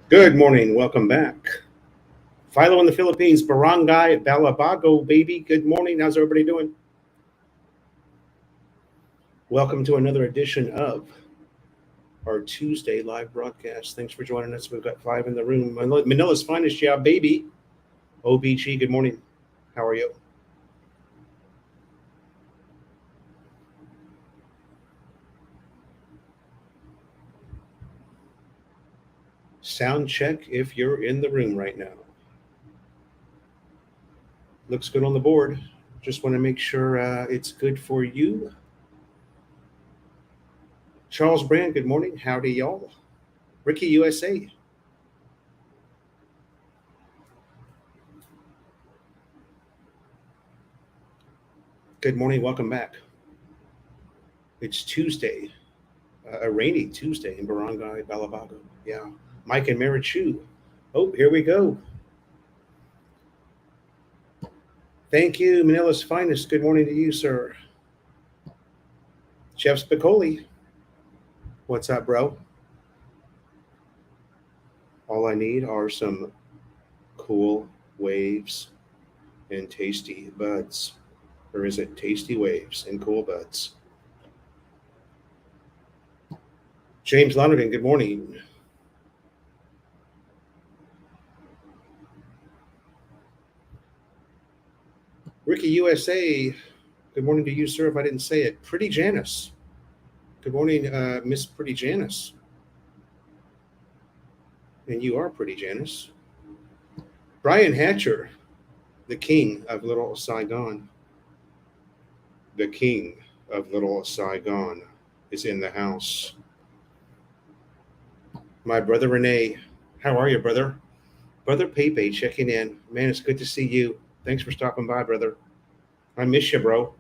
Good morning. Welcome back. Philo in the Philippines, Barangay Balabago, baby. Good morning. How's everybody doing? Welcome to another edition of our Tuesday live broadcast. Thanks for joining us. We've got five in the room. Manila's finest, yeah, baby. OBG, good morning. How are you? Sound check if you're in the room right now. Looks good on the board. Just want to make sure it's good for you. Charles Brand, good morning. Howdy, y'all. Ricky USA. Good morning. Welcome back. It's Tuesday, a rainy Tuesday in Barangay Balabago. Yeah. Mike and Marichu. Oh, here we go. Thank you, Manila's finest. Good morning to you, sir. Chef Spicoli. What's up, bro? All I need are some cool waves and tasty buds. Or is it tasty waves and cool buds? James Lonergan, good morning. Ricky USA, good morning to you, sir, if I didn't say it. Pretty Janice. Good morning, Miss Pretty Janice. And you are Pretty Janice. Brian Hatcher, the king of Little Saigon. The king of Little Saigon is in the house. My brother Renee, how are you, brother? Brother Pepe checking in. Man, it's good to see you. Thanks for stopping by, brother. I miss you, bro.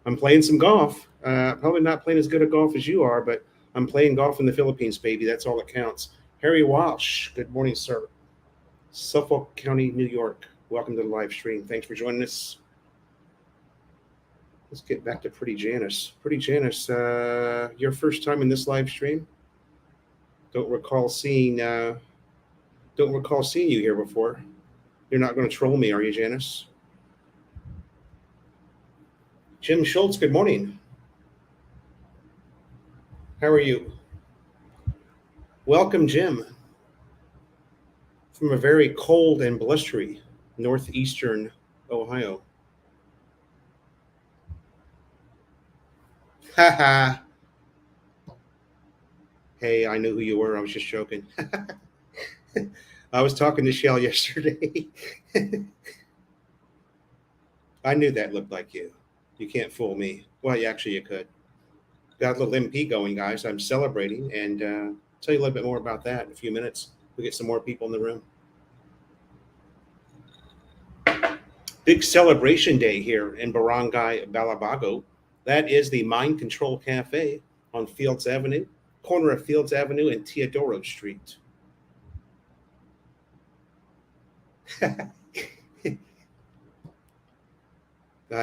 I'm playing some golf. Probably not playing as good a golf as you are, but I'm playing golf in the Philippines, baby. That's all that counts. Harry Walsh, good morning, sir. Suffolk County, New York. Welcome to the live stream. Thanks for joining us. Let's get back to Pretty Janice. Pretty Janice, your first time in this live stream? Don't recall seeing you here before. You're not going to troll me, are you, Janice? Jim Schultz, good morning. How are you? Welcome, Jim, from a very cold and blustery northeastern Ohio. Ha ha. Hey, I knew who you were. I was just joking. I was talking to Shell yesterday. I knew that looked like you. You can't fool me. Well, actually, you could. Got a little MP going, guys. I'm celebrating, and tell you a little bit more about that in a few minutes. We get some more people in the room. Big celebration day here in Barangay Balabago. That is the Mind Control Cafe on Fields Avenue, corner of Fields Avenue and Teodoro Street.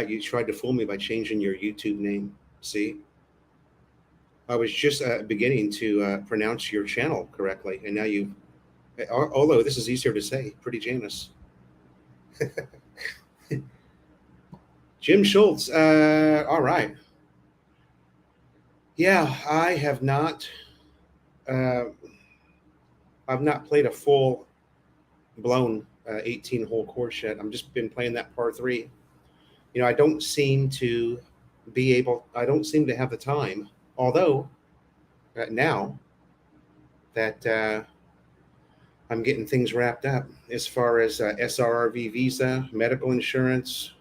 You tried to fool me by changing your YouTube name. See? I was just beginning to pronounce your channel correctly, and now you. Although this is easier to say, Pretty Janice. Jim Schultz. All right. Yeah, I have not. Uh, I've not played a full blown 18-hole course yet. I'm just been playing that par three. I don't seem to be able. I don't seem to have the time. Although now that I'm getting things wrapped up as far as SRRV visa, medical insurance.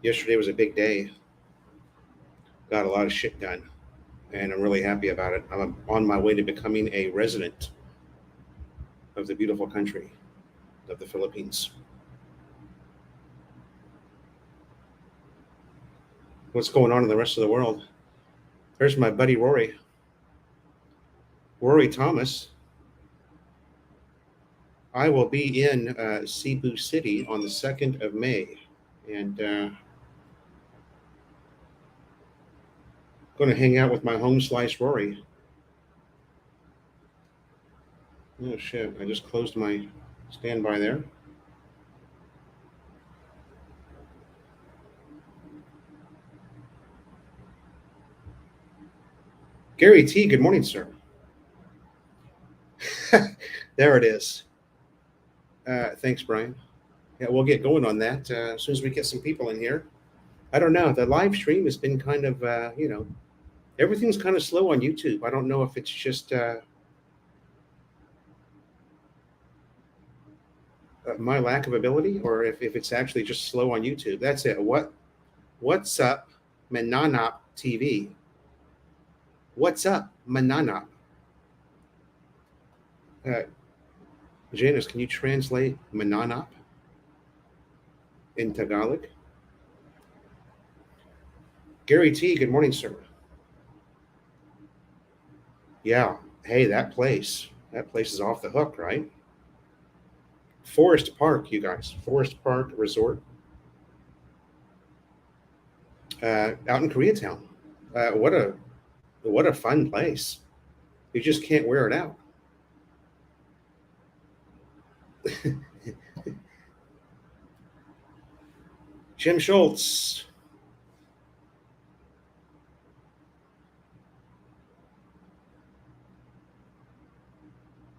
Yesterday was a big day. Got a lot of shit done, and I'm really happy about it. I'm on my way to becoming a resident of the beautiful country of the Philippines. What's going on in the rest of the world? There's my buddy Rory. Rory Thomas. I will be in Cebu City on the 2nd of May. And Going to hang out with my home slice Rory. Oh shit! I just closed my standby there. Gary T. Good morning, sir. There it is. Thanks, Brian. Yeah, we'll get going on that as soon as we get some people in here. I don't know. The live stream has been kind of, everything's kind of slow on YouTube. I don't know if it's just my lack of ability or if it's actually just slow on YouTube. That's it. What's up, Mananop TV? What's up, Mananop? Uh, Janice, can you translate Mananop in Tagalog? Gary T, good morning, sir. Yeah. Hey, that place is off the hook, right? Forest Park, you guys. Forest Park Resort out in Koreatown. What a fun place. You just can't wear it out. Jim Schultz.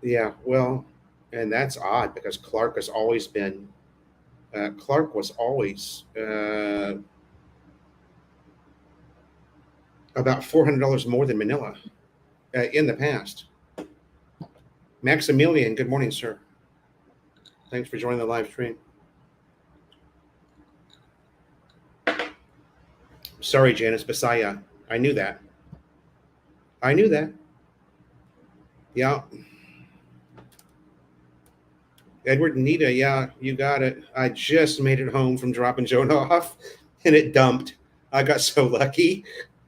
Yeah, well, and that's odd because Clark was always about $400 more than Manila in the past. Maximilian, good morning, sir. Thanks for joining the live stream. Sorry, Janice Bisaya. I knew that. I knew that. Yeah. Edward and Nita, yeah, you got it. I just made it home from dropping Joan off and it dumped. I got so lucky.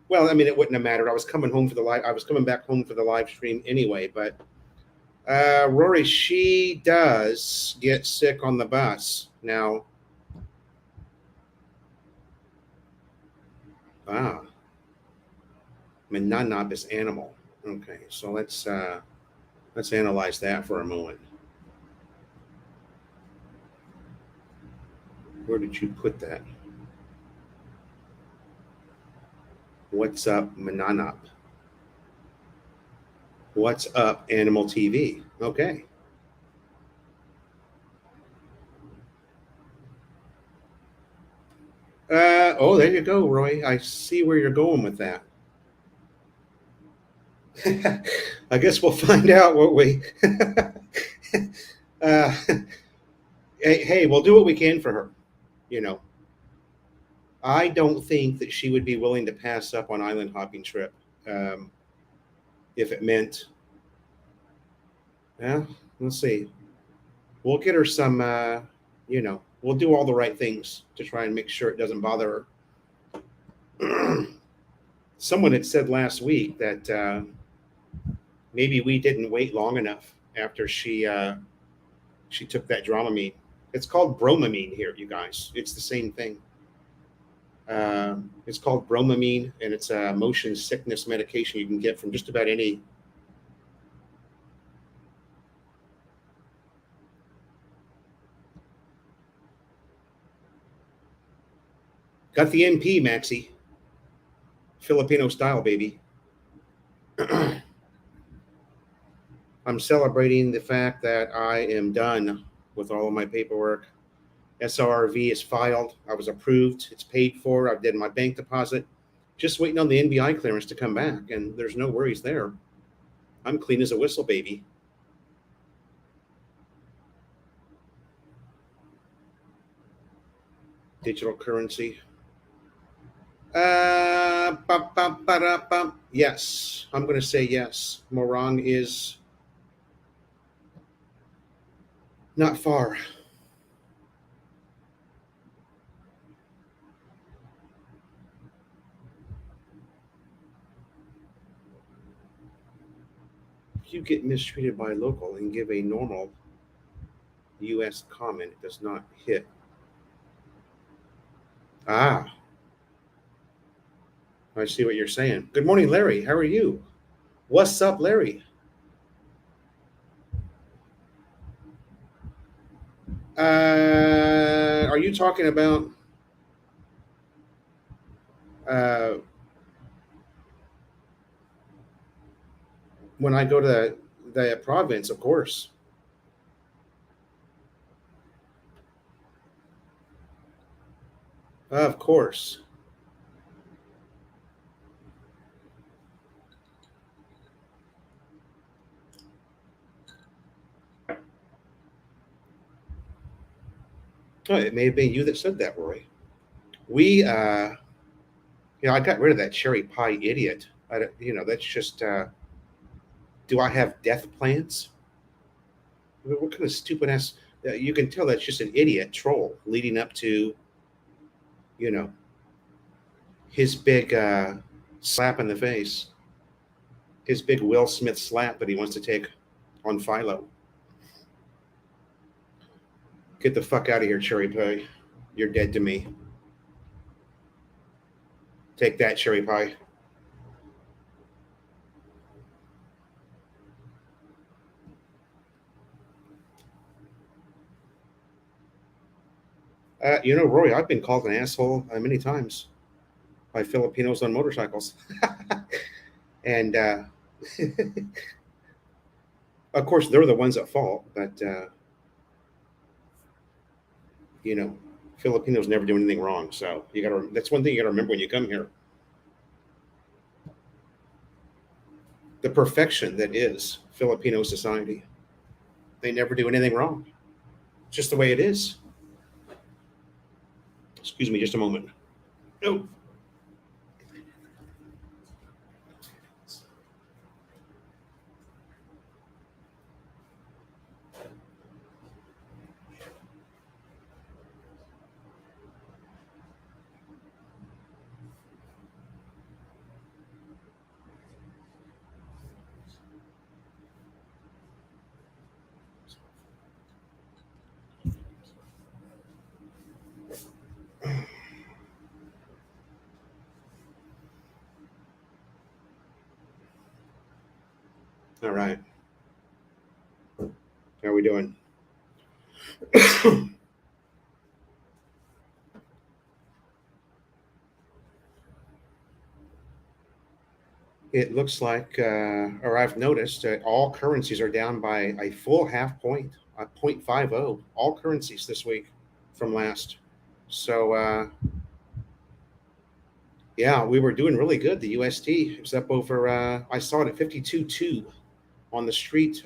Well, I mean, it wouldn't have mattered. I was coming back home for the live stream anyway, but Rory, she does get sick on the bus. Now, ah, Mananab is animal. Okay, so let's analyze that for a moment. Where did you put that? What's up, Mananap? What's up, Animal TV? Okay. Oh, there you go, Roy. I see where you're going with that. I guess we'll find out what we. Hey, we'll do what we can for her. You know, I don't think that she would be willing to pass up on island hopping trip if it meant. Yeah, let's see. We'll get her some. We'll do all the right things to try and make sure it doesn't bother her. Someone had said last week that maybe we didn't wait long enough after she took that Dramamine. It's called bromamine here, you guys. It's the same thing. It's called bromamine, and it's a motion sickness medication you can get from just about any. Got the MP, Maxie. Filipino style, baby. I'm celebrating the fact that I am done with all of my paperwork. SRV is filed. I was approved. It's paid for. I did my bank deposit. Just waiting on the NBI clearance to come back, and there's no worries there. I'm clean as a whistle, baby. Digital currency. Yes, I'm going to say yes. Morong is not far. If you get mistreated by a local and give a normal U.S. comment, it does not hit. Ah, I see what you're saying. Good morning, Larry. How are you? What's up, Larry? Are you talking about uh, when I go to the province? Of course. Of course. Oh, it may have been you that said that, Roy. We, I got rid of that cherry pie idiot. That's just. Do I have death plans? What kind of stupid ass? You can tell that's just an idiot troll leading up to, you know, his big slap in the face, his big Will Smith slap that he wants to take on Philo. Get the fuck out of here, cherry pie. You're dead to me. Take that, cherry pie. Roy, I've been called an asshole many times by Filipinos on motorcycles. And of course, they're the ones at fault, but, you know, Filipinos never do anything wrong. So that's one thing you got to remember when you come here. The perfection that is Filipino society. They never do anything wrong. It's just the way it is. Excuse me just a moment. Oh. All right. How are we doing? It looks like, or I've noticed, all currencies are down by a full half point, a 0.50, all currencies this week from last. So, yeah, we were doing really good. The USD was up over, I saw it at 52.2 on the street.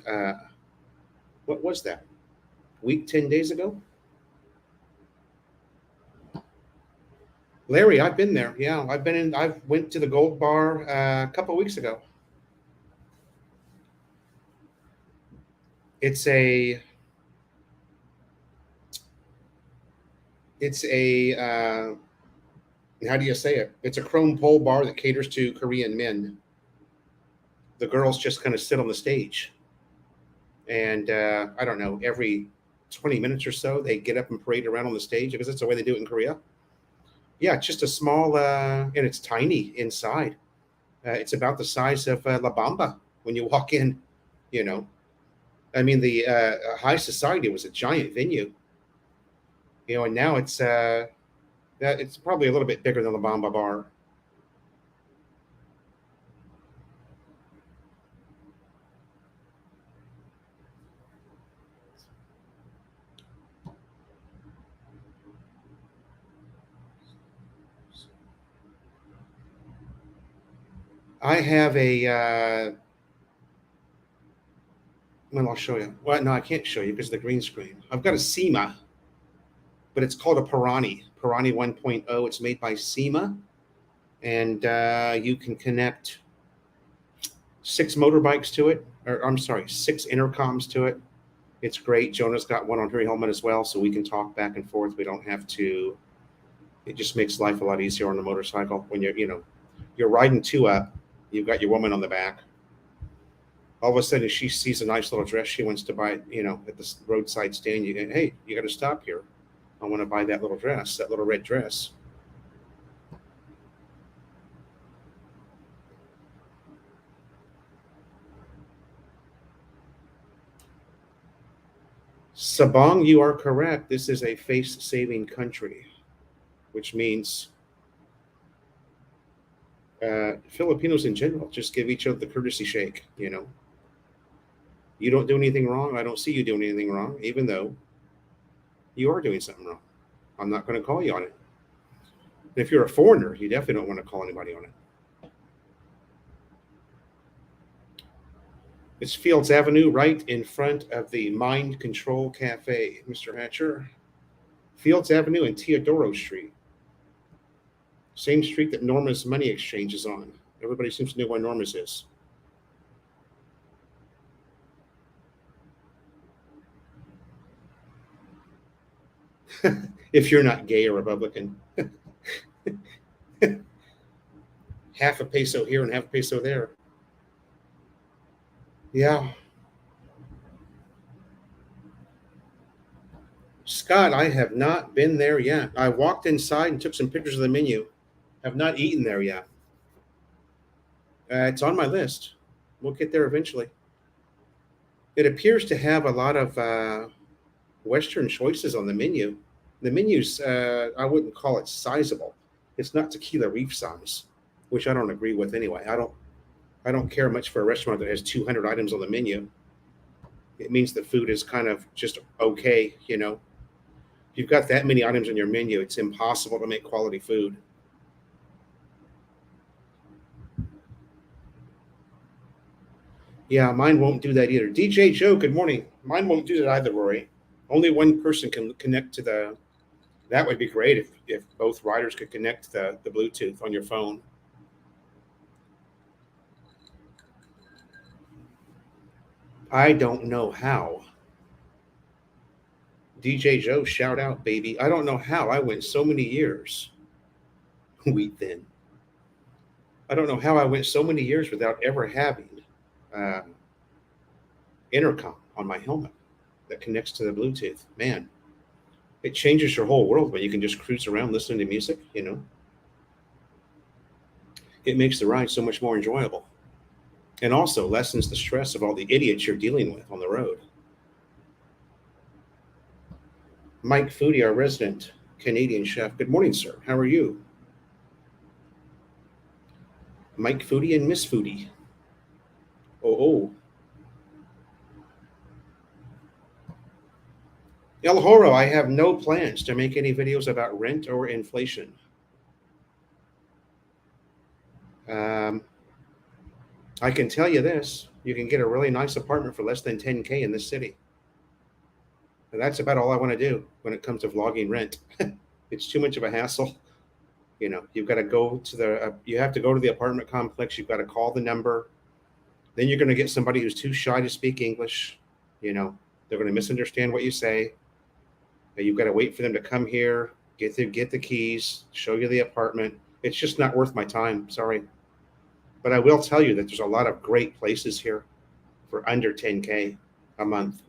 What was that? Week, 10 days ago? Larry, I've been there. Yeah, I went to the gold bar a couple of weeks ago. It's a, how do you say it? It's a chrome pole bar that caters to Korean men. The girls just kind of sit on the stage, and I don't know, every 20 minutes or so they get up and parade around on the stage because that's the way they do it in Korea. Yeah, it's just a small, and it's tiny inside. It's about the size of La Bamba when you walk in. You know, I mean, the high society was a giant venue. And now it's probably a little bit bigger than La Bamba bar. I have a well, I'll show you. Well, no, I can't show you because of the green screen. I've got a SEMA, but it's called a Pirani 1.0. It's made by SEMA, and you can connect 6 motorbikes to it, or I'm sorry, 6 intercoms to it. It's great. Jonah's got one on her helmet as well, so we can talk back and forth. We don't have to. It just makes life a lot easier on the motorcycle when you're riding 2 up. You've got your woman on the back. All of a sudden, she sees a nice little dress she wants to buy. At the roadside stand, you go, "Hey, you got to stop here. I want to buy that little dress, that little red dress." Sabong, you are correct. This is a face-saving country, which means Filipinos in general just give each other the courtesy shake. You don't do anything wrong. I don't see you doing anything wrong, even though you are doing something wrong. I'm not going to call you on it. And if you're a foreigner, you definitely don't want to call anybody on it. It's Fields Avenue, right in front of the Mind Control Cafe, Mr. Hatcher. Fields Avenue and Teodoro Street. Same street that Norma's Money Exchange is on. Everybody seems to know where Norma's is. If you're not gay or Republican. Half a peso here and half a peso there. Yeah. Scott, I have not been there yet. I walked inside and took some pictures of the menu. Have not eaten there yet. It's on my list. We'll get there eventually. It appears to have a lot of Western choices on the menu. The menu's, I wouldn't call it sizable. It's not tequila reef size, which I don't agree with anyway. I don't care much for a restaurant that has 200 items on the menu. It means the food is kind of just okay. If you've got that many items on your menu, it's impossible to make quality food. Yeah, mine won't do that either. DJ Joe, good morning. Mine won't do that either, Rory. Only one person can connect to the. That would be great if both riders could connect the Bluetooth on your phone. I don't know how. DJ Joe, shout out, baby. I don't know how I went so many years. Wheat thin. I don't know how I went so many years without ever having uh, intercom on my helmet that connects to the Bluetooth. Man, it changes your whole world when you can just cruise around listening to music. It makes the ride so much more enjoyable, and also lessens the stress of all the idiots you're dealing with on the road. Mike Foodie, our resident Canadian chef. Good morning, sir. How are you? Mike Foodie and Miss Foodie. Oh. El Horo, I have no plans to make any videos about rent or inflation. I can tell you this, you can get a really nice apartment for less than 10K in this city. And that's about all I want to do when it comes to vlogging rent. It's too much of a hassle. You've got to go to you have to go to the apartment complex. You've got to call the number. Then you're going to get somebody who's too shy to speak English. They're going to misunderstand what you say. You've got to wait for them to come here, get the keys, show you the apartment. It's just not worth my time. Sorry. But I will tell you that there's a lot of great places here for under 10K a month.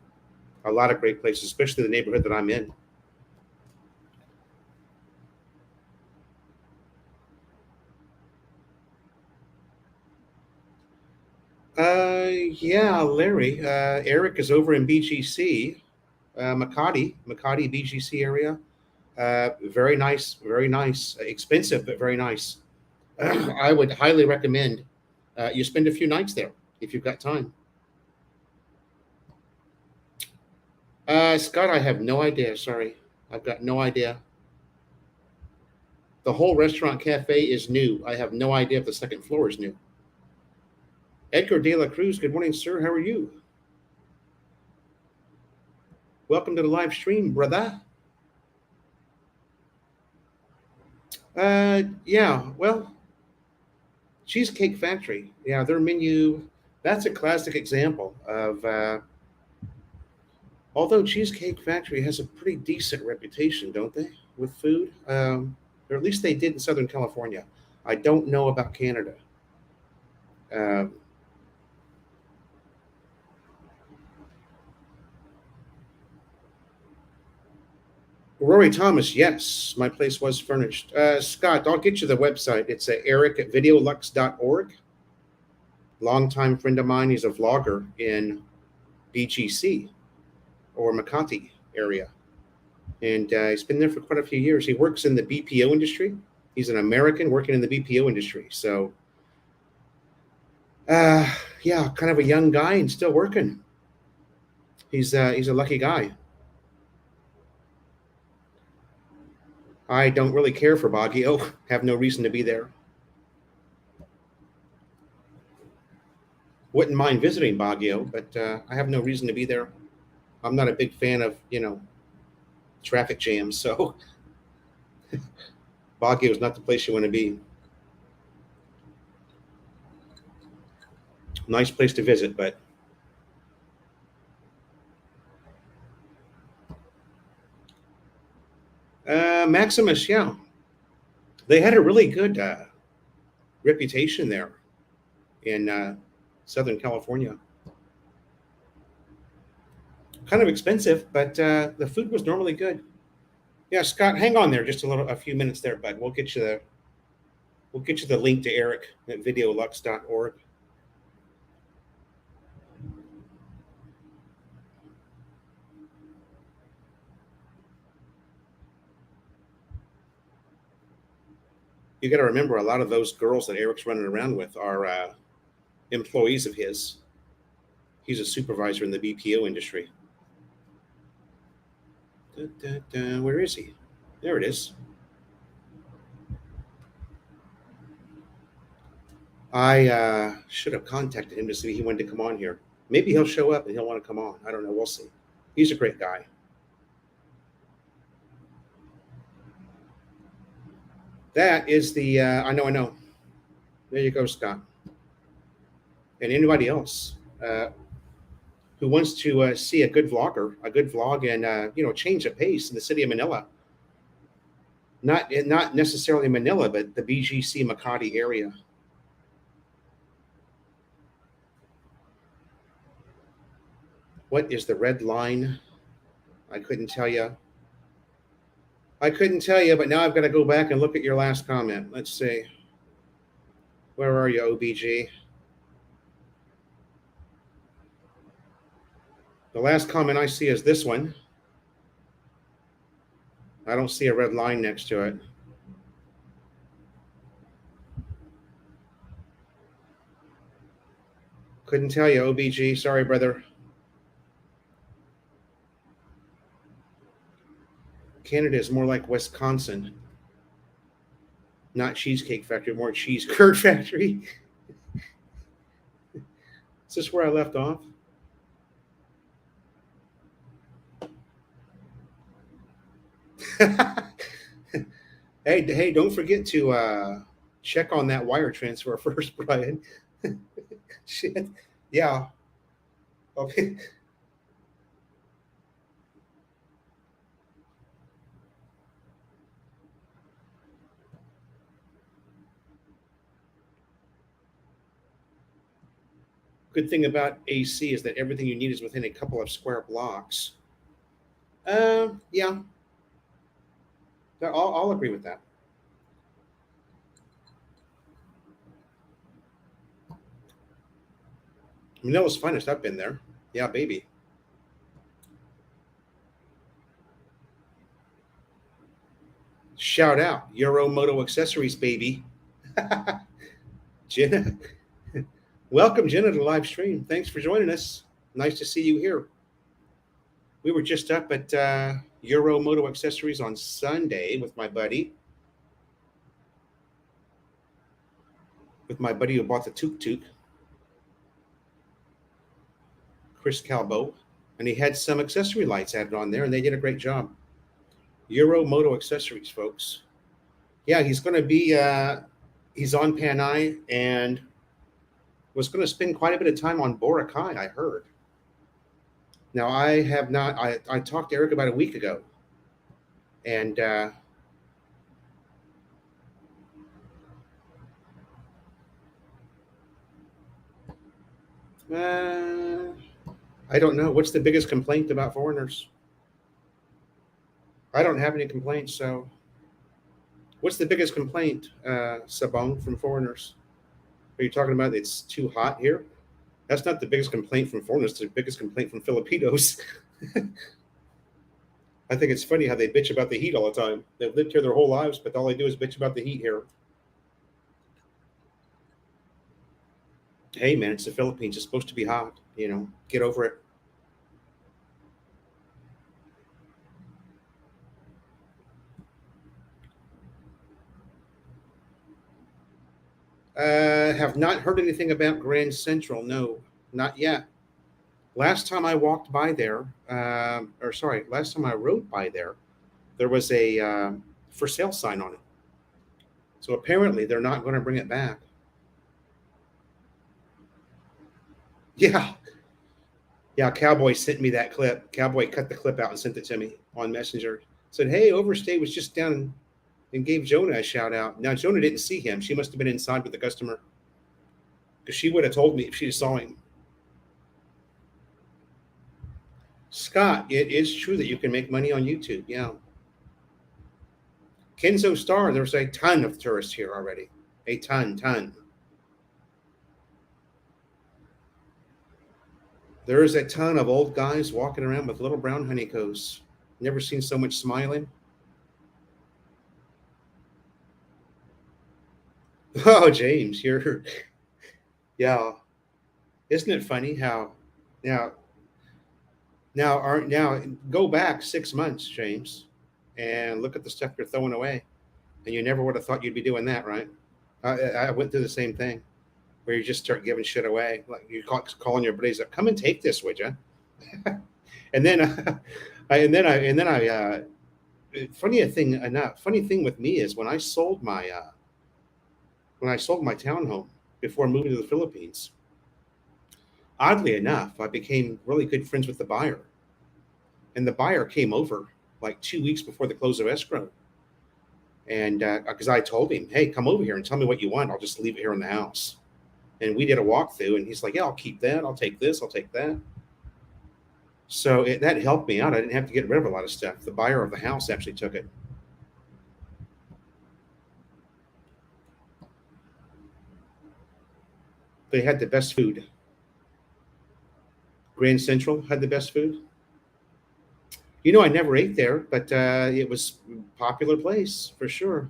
A lot of great places, especially the neighborhood that I'm in. Yeah, Larry. Eric is over in BGC, Makati BGC area. Very nice, very nice. Expensive, but very nice. I would highly recommend you spend a few nights there if you've got time. Scott, I have no idea. Sorry. I've got no idea. The whole restaurant cafe is new. I have no idea if the second floor is new. Edgar De La Cruz, good morning, sir. How are you? Welcome to the live stream, brother. Yeah, well, Cheesecake Factory. Yeah, their menu, that's a classic example of, although Cheesecake Factory has a pretty decent reputation, don't they, with food? Or at least they did in Southern California. I don't know about Canada. Rory Thomas, yes, my place was furnished. Scott, I'll get you the website. It's Eric at videolux.org. Longtime friend of mine. He's a vlogger in BGC. or Makati area. And he's been there for quite a few years. He works in the BPO industry. He's an American working in the BPO industry. So, yeah, kind of a young guy and still working. He's a lucky guy. I don't really care for Baguio. Have no reason to be there. Wouldn't mind visiting Baguio, but I have no reason to be there. I'm not a big fan of traffic jams, so Baguio is not the place you want to be. Nice place to visit, but Maximus, yeah, they had a really good reputation there in Southern California. Kind of expensive, but the food was normally good. Yeah, Scott, hang on there just a few minutes there, bud. We'll get you the link to Eric at videolux.org. You got to remember, a lot of those girls that Eric's running around with are employees of his. He's a supervisor in the BPO industry. Where is he? There it is. I should have contacted him to see if he wanted to come on here. Maybe he'll show up and he'll want to come on. I don't know. We'll see. He's a great guy. That is the, I know. There you go, Scott. And anybody else who wants to see a good vlogger, a good vlog, and change the pace in the city of Manila. Not necessarily Manila, but the BGC Makati area. What is the red line? I couldn't tell you. But now I've got to go back and look at your last comment. Let's see. Where are you, OBG? The last comment I see is this one. I don't see a red line next to it. Couldn't tell you, OBG. Sorry, brother. Canada is more like Wisconsin. Not Cheesecake Factory, more Cheese Curd Factory. Is this where I left off? Hey, don't forget to check on that wire transfer first, Brian. Shit. Yeah. Okay. Good thing about AC is that everything you need is within a couple of square blocks. Yeah. I'll agree with that. Manila's finest. I've been there. Yeah, baby. Shout out Euro Moto Accessories, baby. Jenna. Welcome, Jenna, to the live stream. Thanks for joining us. Nice to see you here. We were just up at Euro Moto Accessories on Sunday with my buddy. Who bought the tuk-tuk. Chris Calbo. And he had some accessory lights added on there, and they did a great job. Euro Moto Accessories, folks. Yeah, he's going to be, he's on Panay and was going to spend quite a bit of time on Boracay, I heard. Now, I have not, I talked to Eric about a week ago. And I don't know. What's the biggest complaint about foreigners? I don't have any complaints, so what's the biggest complaint, Sabong, from foreigners? Are you talking about it's too hot here? That's not the biggest complaint from foreigners. It's the biggest complaint from Filipinos. I think it's funny how they bitch about the heat all the time. They've lived here their whole lives, but all they do is bitch about the heat here. Hey, man, it's the Philippines. It's supposed to be hot. Get over it. Have not heard anything about Grand Central. No, not yet. Last time I walked by there, or sorry, last time I rode by there was a for sale sign on it. So apparently they're not going to bring it back. Yeah, yeah. Cowboy sent me that clip. Cowboy cut the clip out and sent it to me on Messenger. Said, "Hey, Overstay was just down and gave Jonah a shout out." Now Jonah didn't see him. She must have been inside with the customer because she would have told me if she saw him. Scott, it is true that you can make money on YouTube. Yeah. Kenzo Star, there's a ton of tourists here already. A ton. There is a ton of old guys walking around with little brown honeycombs. Never seen so much smiling. Oh, James, you're yeah. Isn't it funny how now now go back 6 months, James, and look at the stuff you're throwing away, and you never would have thought you'd be doing that, right? I went through the same thing where you just start giving shit away, like calling your buddies up, come and take this, would you? And then, funny thing with me is when I sold my townhome before moving to the Philippines. Oddly enough, I became really good friends with the buyer, and the buyer came over like 2 weeks before the close of escrow, and because I told him, "Hey, come over here and tell me what you want. I'll just leave it here in the house." And we did a walkthrough, and he's like, "Yeah, I'll keep that. I'll take this. I'll take that." So that helped me out. I didn't have to get rid of a lot of stuff. The buyer of the house actually took it. They had the best food. Grand Central had the best food. I never ate there, but it was a popular place for sure.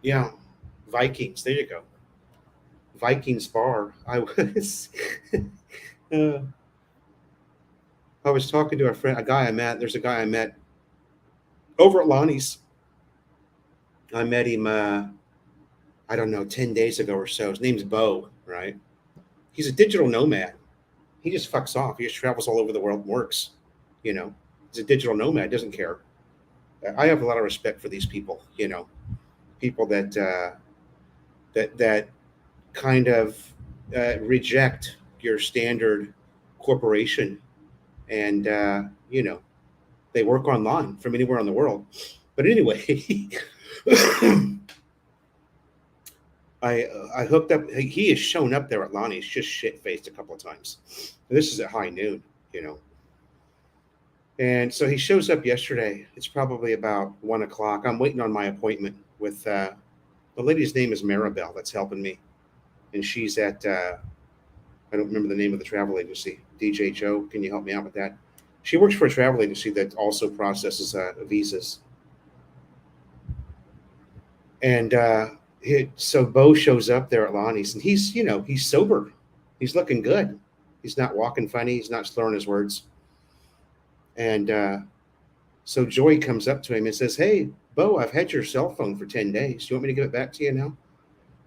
Yeah, Vikings. There you go. Vikings bar. Uh, I was talking to a friend, a guy I met. There's a guy I met over at Lonnie's. I met him. I don't know, 10 days ago or so. His name's Bo. Right. He's a digital nomad. He just fucks off. He just travels all over the world and works. You know, he's a digital nomad. Doesn't care. I have a lot of respect for these people. People that kind of reject your standard corporation, and they work online from anywhere in the world. But anyway, I hooked up. He has shown up there at Lonnie's just shit faced a couple of times. This is at high noon, and so he shows up yesterday. It's probably about 1 o'clock. I'm waiting on my appointment with the lady's name is Maribel. That's helping me, and she's at I don't remember the name of the travel agency. DJ Joe, can you help me out with that? She works for a travel agency that also processes visas. And so Bo shows up there at Lonnie's, and he's sober. He's looking good. He's not walking funny. He's not slurring his words. And so Joy comes up to him and says, "Hey, Bo, I've had your cell phone for 10 days. Do you want me to give it back to you now?"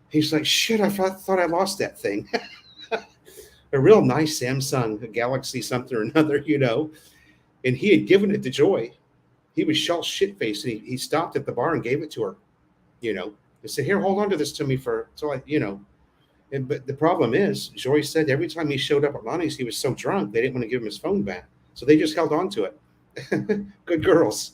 He's like, "Shit, I thought I lost that thing." A real nice Samsung, a Galaxy something or another, and he had given it to Joy. He was shit faced, and he stopped at the bar and gave it to her, and said, "Here, hold on to this to me for," so but the problem is, Joy said every time he showed up at Lonnie's, he was so drunk they didn't want to give him his phone back, so they just held on to it. Good girls.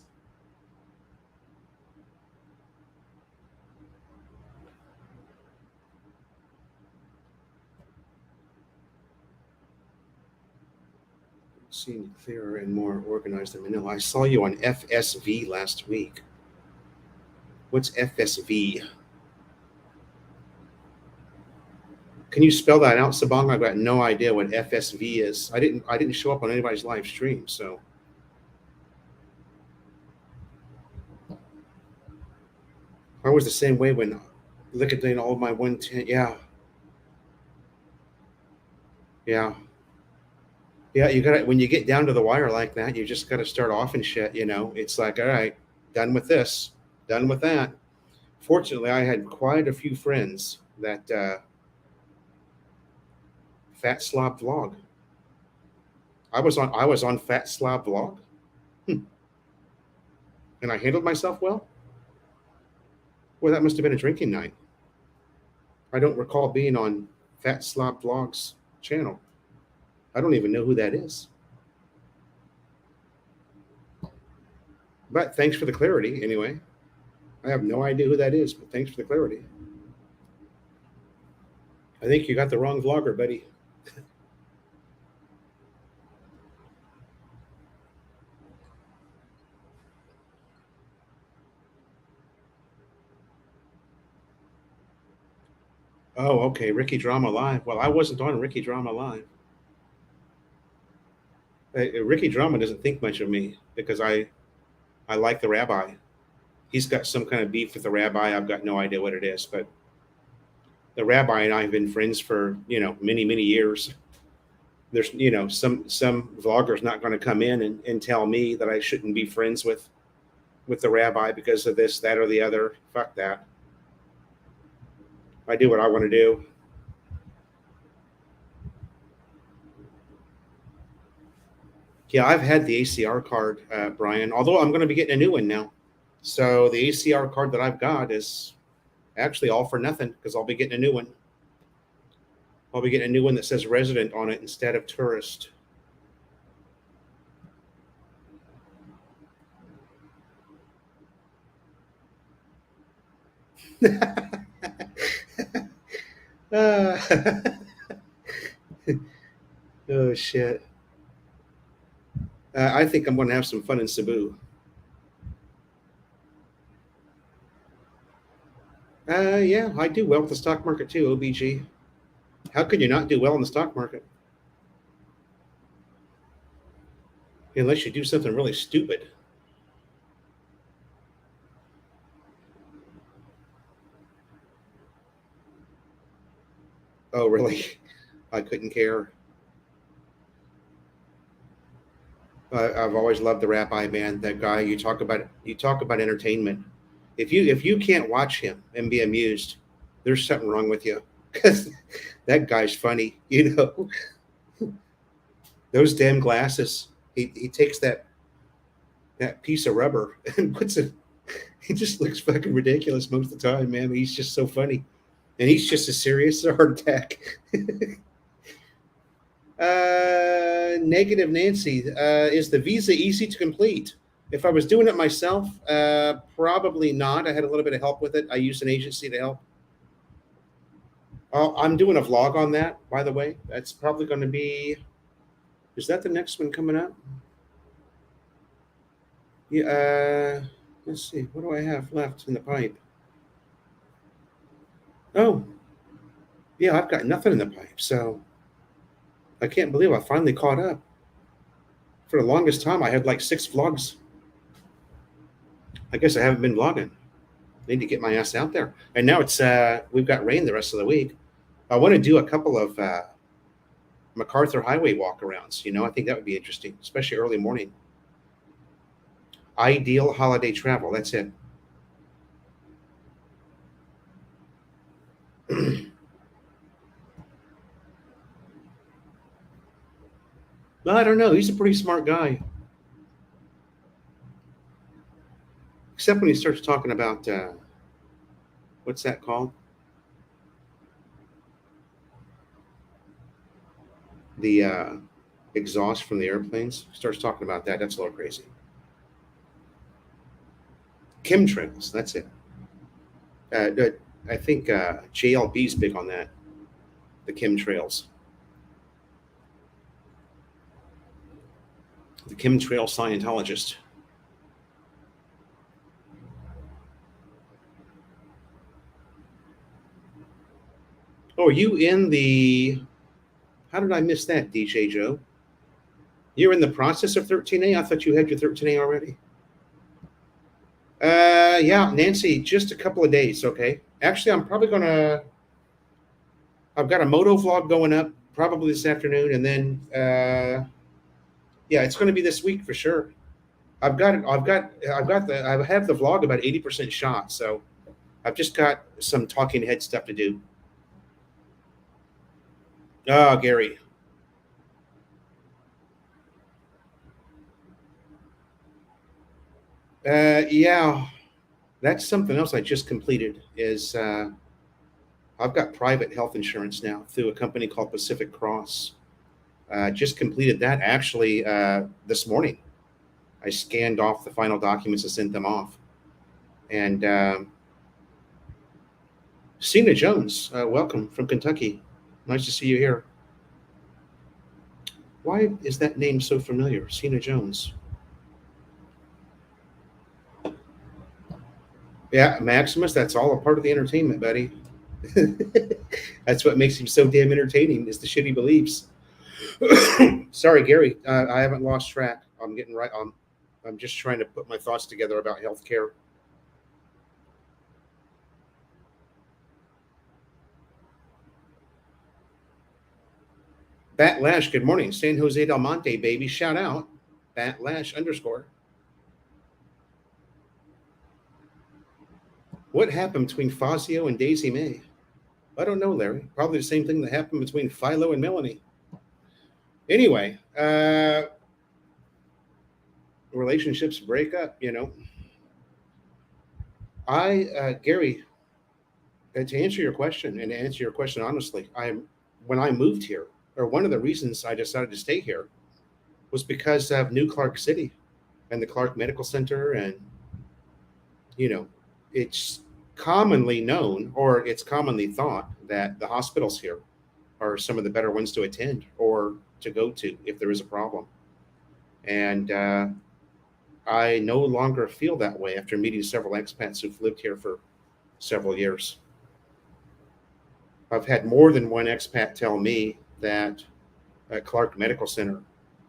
Seemed clearer and more organized than Manila. I saw you on FSV last week. What's FSV? Can you spell that out, Sabong? I've got no idea what FSV is. I didn't show up on anybody's live stream, so I was the same way when liquidating all my 110. Yeah, yeah, yeah. You gotta when you get down to the wire like that, you just gotta start off and shit. It's like, all right, done with this, done with that. Fortunately, I had quite a few friends that Fat Slob Vlog. I was on Fat Slob Vlog, and I handled myself well. Well, that must have been a drinking night. I don't recall being on Fat Slob Vlog's channel. I don't even know who that is. But thanks for the clarity, anyway. I have no idea who that is, but thanks for the clarity. I think you got the wrong vlogger, buddy. Oh, okay. Ricky Drama Live. Well, I wasn't on Ricky Drama Live. Ricky Drama doesn't think much of me because I like the rabbi. He's got some kind of beef with the rabbi. I've got no idea what it is, but the rabbi and I have been friends for many many years. There's some vlogger's not going to come in and tell me that I shouldn't be friends with the rabbi because of this, that, or the other. Fuck that. I do what I want to do. Yeah, I've had the ACR card, Brian, although I'm going to be getting a new one now. So the ACR card that I've got is actually all for nothing because I'll be getting a new one. I'll be getting a new one that says resident on it instead of tourist. Oh, shit. I think I'm going to have some fun in Cebu. Yeah, I do well with the stock market too, OBG. How could you not do well in the stock market? Unless you do something really stupid. Oh, really? I couldn't care. I've always loved the Rabbi man. That guy. You talk about entertainment. If you can't watch him and be amused, there's something wrong with you. Because that guy's funny. Those damn glasses. He takes that piece of rubber and puts it. He just looks fucking ridiculous most of the time, man. He's just so funny, and he's just as serious as a heart attack. Negative Nancy. Is the visa easy to complete? If I was doing it myself, probably not. I had a little bit of help with it. I used an agency to help. I'm doing a vlog on that, by the way. That's probably going to be. Is that the next one coming up? Yeah. Let's see. What do I have left in the pipe? Oh, yeah. I've got nothing in the pipe. So I can't believe I finally caught up. For the longest time, I had like 6 vlogs. I guess I haven't been vlogging. I need to get my ass out there. And now it's we've got rain the rest of the week. I want to do a couple of MacArthur Highway walkarounds. I think that would be interesting, especially early morning. Ideal holiday travel. That's it. Well, I don't know. He's a pretty smart guy. Except when he starts talking about what's that called? The exhaust from the airplanes. Starts talking about that. That's a little crazy. Chemtrails. That's it. I think JLB's big on that. The chemtrails. The chemtrail Scientologist. Oh, are you in the? How did I miss that, DJ Joe? You're in the process of 13A? I thought you had your 13A already. Yeah, Nancy, just a couple of days, okay? Actually, I'm probably gonna. I've got a moto vlog going up probably this afternoon, and then yeah, it's going to be this week for sure. I've got it. I have the vlog about 80% shot, so I've just got some talking head stuff to do. Oh, Gary. Yeah, that's something else I just completed. Is I've got private health insurance now through a company called Pacific Cross. Just completed that actually this morning. I scanned off the final documents and sent them off. And Cena Jones, welcome from Kentucky. Nice to see you here. Why is that name so familiar? Cena Jones. Yeah, Maximus, that's all a part of the entertainment, buddy. That's what makes him so damn entertaining is the shit he believes. Sorry, Gary, I haven't lost track. I'm getting right on. I'm just trying to put my thoughts together about healthcare. Bat Lash, good morning. San Jose Del Monte, baby. Shout out. Bat Lash _ What happened between Fazio and Daisy May? I don't know, Larry. Probably the same thing that happened between Philo and Melanie. Anyway, relationships break up, you know. Gary, to answer your question and to answer your question honestly, when I moved here, or one of the reasons I decided to stay here was because of New Clark City and the Clark Medical Center. And, you know, it's commonly known or it's commonly thought that the hospitals here are some of the better ones to attend or to go to if there is a problem. And I no longer feel that way after meeting several expats who've lived here for several years. I've had more than one expat tell me that Clark Medical Center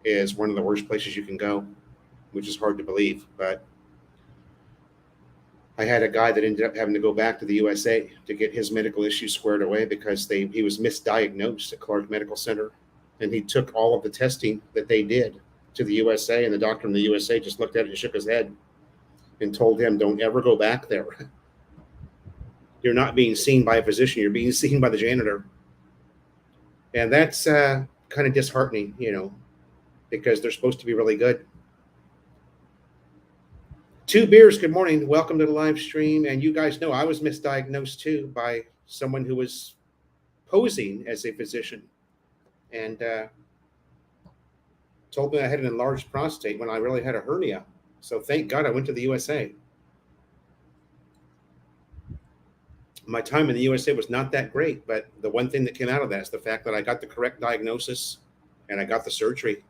is one of the worst places you can go, which is hard to believe. But I had a guy that ended up having to go back to the USA to get his medical issues squared away because he was misdiagnosed at Clark Medical Center, and he took all of the testing that they did to the USA, and the doctor in the USA just looked at it and shook his head and told him, "Don't ever go back there. You're not being seen by a physician; you're being seen by the janitor." And that's kind of disheartening, you know, because they're supposed to be really good. Two Beers, good morning. Welcome to the live stream. And you guys know I was misdiagnosed too by someone who was posing as a physician and told me I had an enlarged prostate when I really had a hernia. So thank God I went to the USA. My time in the USA was not that great, but the one thing that came out of that is the fact that I got the correct diagnosis and I got the surgery.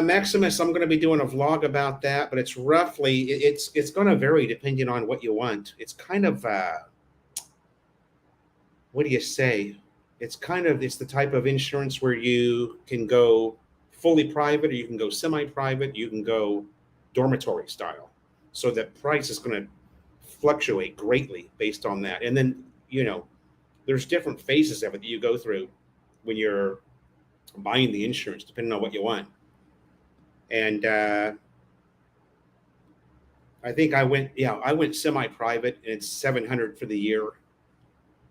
Maximus, I'm going to be doing a vlog about that, but it's going to vary depending on what you want. It's kind of what do you say? It's the type of insurance where you can go fully private, or you can go semi-private, you can go dormitory style. So the price is going to fluctuate greatly based on that. And then, you know, there's different phases of it that you go through when you're buying the insurance, depending on what you want. And I think I went semi-private, and it's $700 for the year.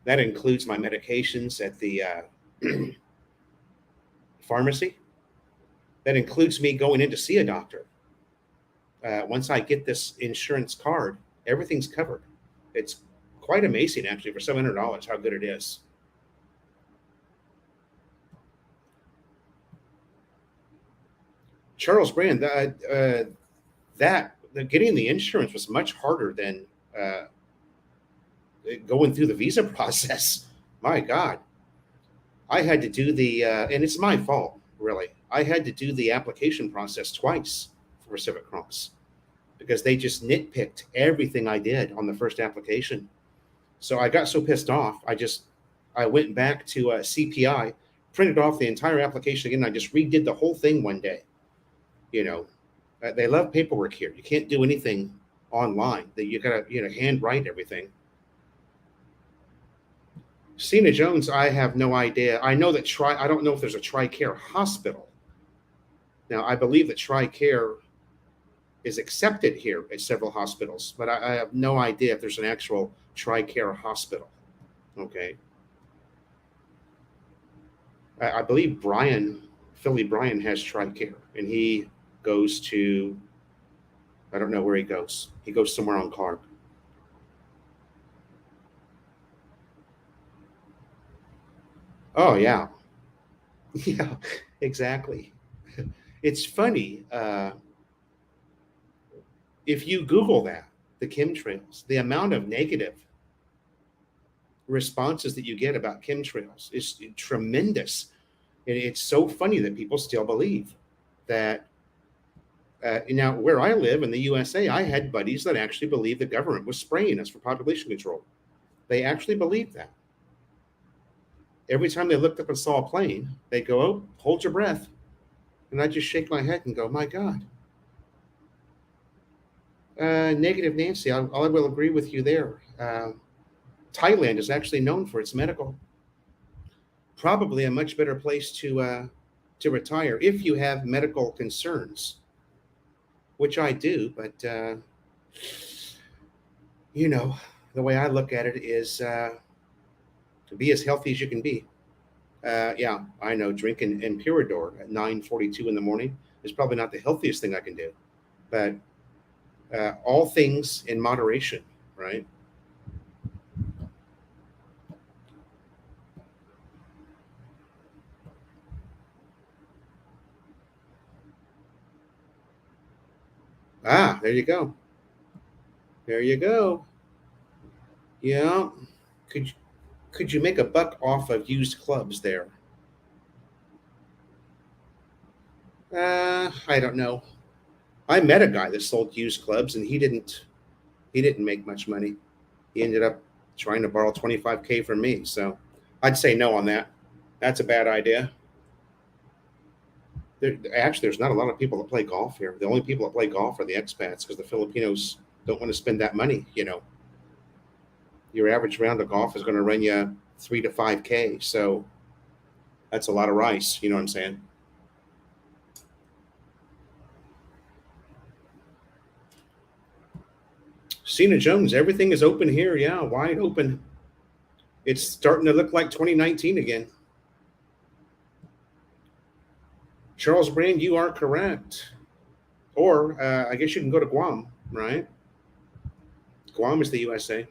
That includes my medications at the pharmacy. That includes me going in to see a doctor. Once I get this insurance card, everything's covered. It's quite amazing, actually, for $700, how good it is. Charles Brand, getting the insurance was much harder than going through the visa process. My God. I had to do and it's my fault, really. I had to do the application process twice for Pacific Cross because they just nitpicked everything I did on the first application. So I got so pissed off, I went back to CPI, printed off the entire application again. I just redid the whole thing one day. You know, they love paperwork here. You can't do anything online. That you gotta handwrite everything. Cena Jones, I have no idea. I know that I don't know if there's a TRICARE hospital. Now I believe that TRICARE is accepted here at several hospitals, but I have no idea if there's an actual TRICARE hospital. Okay. I believe Philly Brian has TRICARE, and he goes to, I don't know where he goes. He goes somewhere on Clark. Oh, yeah. Yeah, exactly. It's funny. If you Google that, the chemtrails, the amount of negative responses that you get about chemtrails is tremendous. And it's so funny that people still believe that. Now, where I live in the USA, I had buddies that actually believed the government was spraying us for population control. They actually believed that. Every time they looked up and saw a plane, they go, "Oh, hold your breath." And I just shake my head and go, "My God." Negative Nancy, I will agree with you there. Thailand is actually known for its medical. Probably a much better place to retire if you have medical concerns, which I do. But the way I look at it is to be as healthy as you can be. Yeah, I know drinking Emperador at 9:42 in the morning is probably not the healthiest thing I can do, but all things in moderation, right? Ah, there you go. There you go. Yeah. Could could you make a buck off of used clubs there? I don't know. I met a guy that sold used clubs, and he didn't make much money. He ended up trying to borrow 25K from me. So I'd say no on that. That's a bad idea. Actually, there's not a lot of people that play golf here. The only people that play golf are the expats because the Filipinos don't want to spend that money. Your average round of golf is going to run you 3 to 5K. So that's a lot of rice. You know what I'm saying? Cena Jones, everything is open here. Yeah, wide open. It's starting to look like 2019 again. Charles Brand, you are correct. Or I guess you can go to Guam, right? Guam is the USA.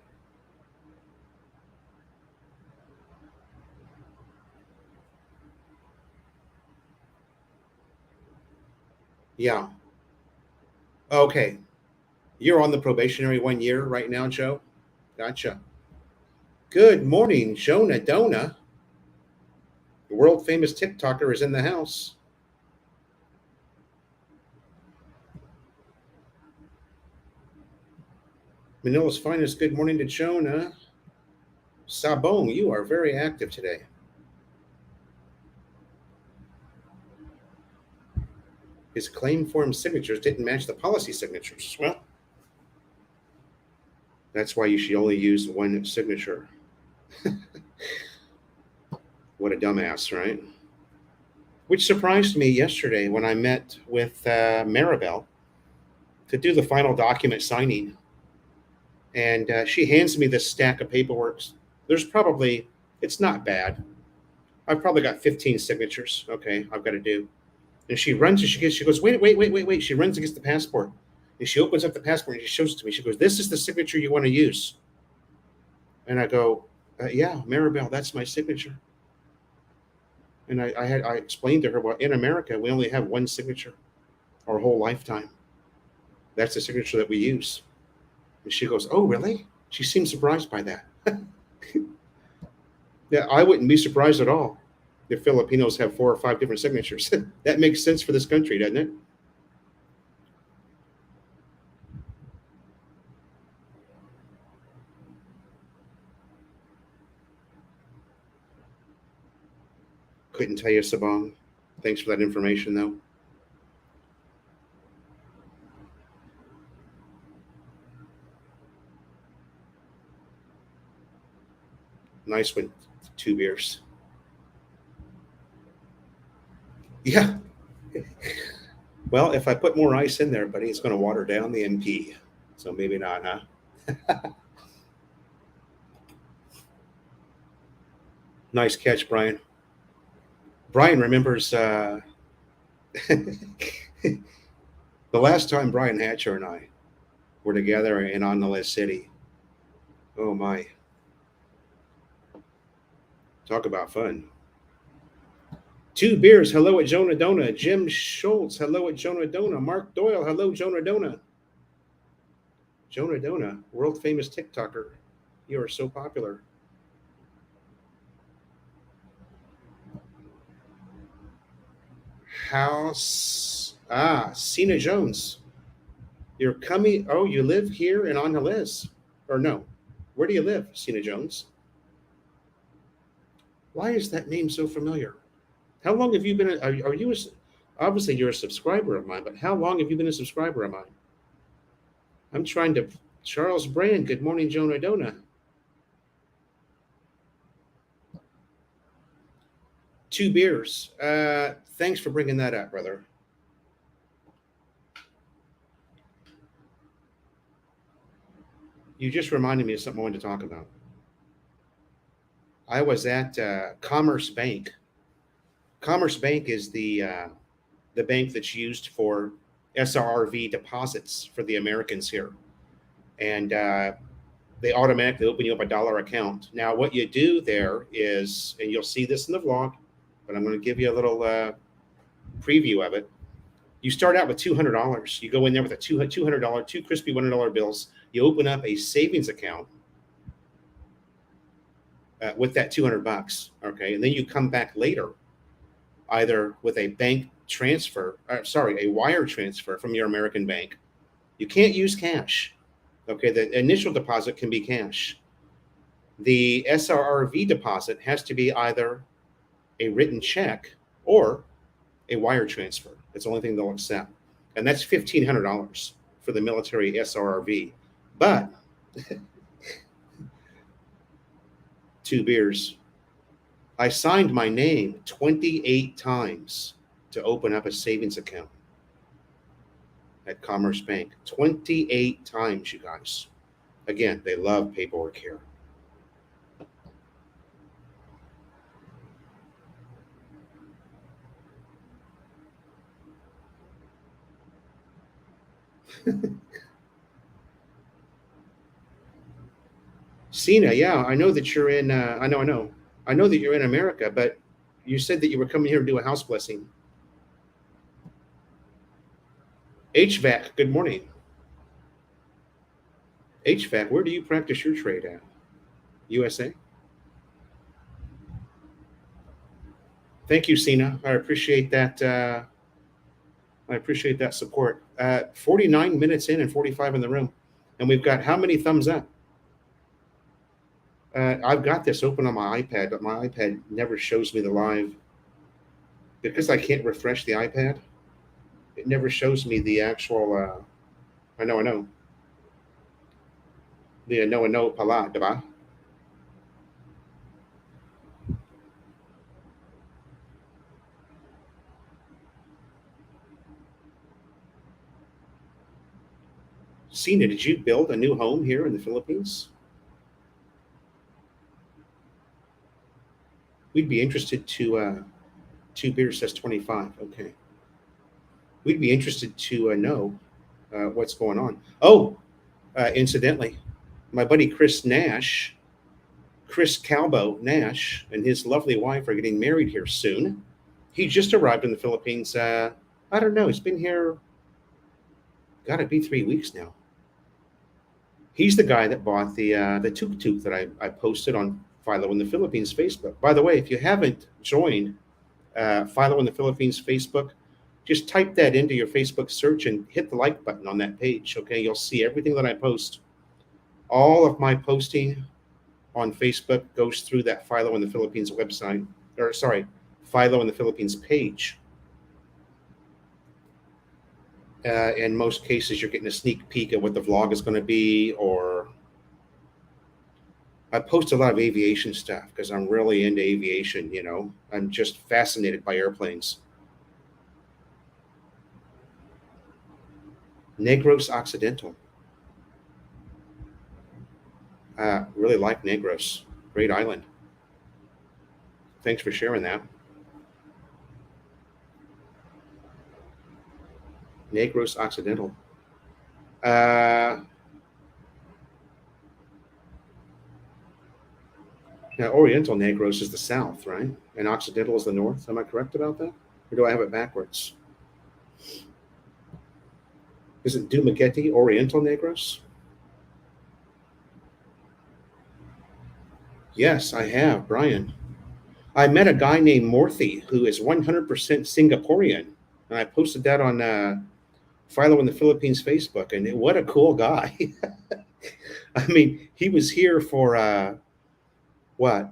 Yeah. Okay. You're on the probationary 1 year right now, Joe. Gotcha. Good morning, Jonah Dona. The world famous TikToker is in the house. Manila's finest. Good morning to Jonah. Sabong, you are very active today. His claim form signatures didn't match the policy signatures. Well, that's why you should only use one signature. What a dumbass, right? Which surprised me yesterday when I met with Maribel to do the final document signing. And she hands me this stack of paperwork. It's not bad. I've probably got 15 signatures. Okay, I've got to do. And she runs and she goes, wait. She runs against the passport. And she opens up the passport and she shows it to me. She goes, "This is the signature you want to use." And I go, "Yeah, Maribel, that's my signature." And I explained to her, well, in America, we only have one signature our whole lifetime. That's the signature that we use. And she goes, "Oh, really?" She seemed surprised by that. Yeah, I wouldn't be surprised at all. the Filipinos have 4 or 5 different signatures. That makes sense for this country, doesn't it? Couldn't tell you, Sabong. Thanks for that information, though. Nice one. 2 beers. Yeah. Well, if I put more ice in there, buddy, it's going to water down the MP. So maybe not, huh? Nice catch, Brian. Brian remembers the last time Brian Hatcher and I were together in On the List City. Oh, my. Talk about fun. 2 beers. Hello at Jonah Dona. Jim Schultz. Hello at Jonah Dona. Mark Doyle. Hello, Jonah Dona. Jonah Dona, world famous TikToker. You are so popular. House. Cena Jones. You're coming. Oh, you live here and on the list. Or no. Where do you live, Cena Jones? Why is that name so familiar? How long have you been? Are you obviously you're a subscriber of mine, but how long have you been a subscriber of mine? I'm trying to. Charles Brand. Good morning, Jonah Dona. 2 beers. Thanks for bringing that up, brother. You just reminded me of something I wanted to talk about. I was at Commerce Bank. Commerce Bank is the bank that's used for SRV deposits for the Americans here, and they automatically open you up a dollar account. Now, what you do there is, and you'll see this in the vlog, but I'm going to give you a little preview of it. You start out with $200. You go in there with a $200, 2 crispy $100 bills. You open up a savings account with that $200. Okay, and then you come back later, either with a bank transfer, a wire transfer from your American bank. You can't use cash. Okay, the initial deposit can be cash. The SRRV deposit has to be either a written check or a wire transfer. That's the only thing they'll accept. And that's $1,500 for the military SRRV. But 2 beers. I signed my name 28 times to open up a savings account at Commerce Bank. 28 times, you guys. Again, they love paperwork here. Cena, yeah, I know that you're in. I know that you're in America, but you said that you were coming here to do a house blessing. HVAC, good morning. HVAC, where do you practice your trade at? USA. Thank you, Cena. I appreciate that. I appreciate that support. 49 minutes in and 45 in the room, and we've got how many thumbs up? I've got this open on my iPad, but my iPad never shows me the live because I can't refresh the iPad. It never shows me the actual. I know. The no pala, diba? Cena, did you build a new home here in the Philippines? We'd be interested to. 2 beers says 25. Okay. We'd be interested to know what's going on. Oh, incidentally, my buddy Chris Calbo Nash, and his lovely wife are getting married here soon. He just arrived in the Philippines. I don't know. He's been here, got to be 3 weeks now. He's the guy that bought the tuk-tuk that I posted on Philo in the Philippines Facebook. By the way, if you haven't joined Philo in the Philippines Facebook, just type that into your Facebook search and hit the like button on that page. Okay, you'll see everything that I post. All of my posting on Facebook goes through that Philo in the Philippines website, or sorry, Philo in the Philippines page. In most cases, you're getting a sneak peek at what the vlog is going to be, or I post a lot of aviation stuff because I'm really into aviation. I'm just fascinated by airplanes. Negros Occidental. Really like Negros. Great island. Thanks for sharing that. Negros Occidental. Now, Oriental Negros is the south, right? And Occidental is the north. Am I correct about that? Or do I have it backwards? Isn't Dumaguete Oriental Negros? Yes, I have, Brian. I met a guy named Morthy who is 100% Singaporean. And I posted that on Philo in the Philippines Facebook. And what a cool guy. I mean, he was here for what?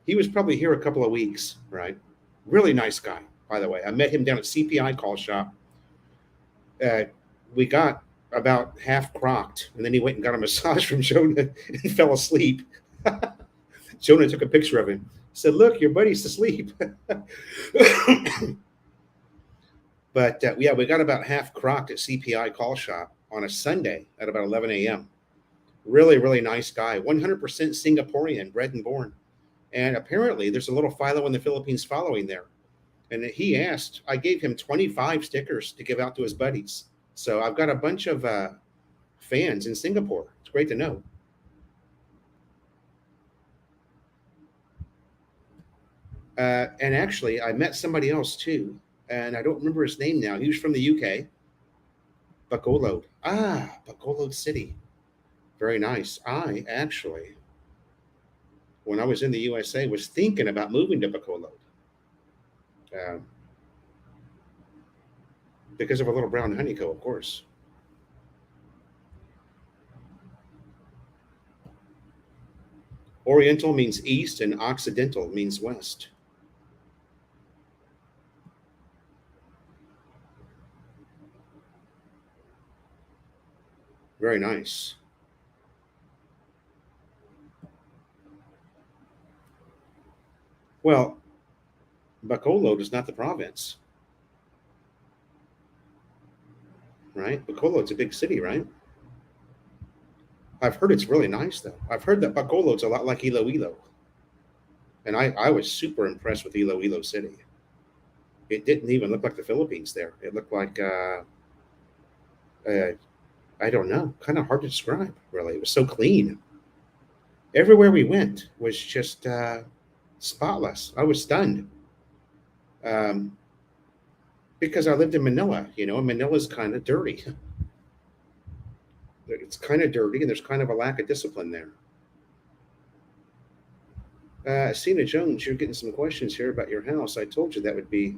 He was probably here a couple of weeks, right? Really nice guy, by the way. I met him down at CPI call shop. We got about half crocked, and then he went and got a massage from Jonah and fell asleep. Jonah took a picture of him. Said, "Look, your buddy's asleep." But yeah, we got about half crocked at CPI call shop on a Sunday at about 11 a.m. Really, really nice guy. 100% Singaporean, bred and born. And apparently there's a little Philo in the Philippines following there. And he asked, I gave him 25 stickers to give out to his buddies. So I've got a bunch of fans in Singapore. It's great to know. And actually, I met somebody else too. And I don't remember his name now. He was from the UK. Bacolod. Bacolod City. Very nice. I actually, when I was in the USA, was thinking about moving to Bacolod. Because of a little brown honeycomb, of course. Oriental means east and Occidental means west. Very nice. Well, Bacolod is not the province, right? Bacolod's a big city, right? I've heard it's really nice, though. I've heard that Bacolod's a lot like Iloilo. And I was super impressed with Iloilo City. It didn't even look like the Philippines there. It looked like, I don't know, kind of hard to describe, really. It was so clean. Everywhere we went was just spotless. I was stunned. Um, because I lived in Manila, and Manila's kind of dirty. It's kind of dirty, and there's kind of a lack of discipline there. Cena Jones, you're getting some questions here about your house. I told you that would be.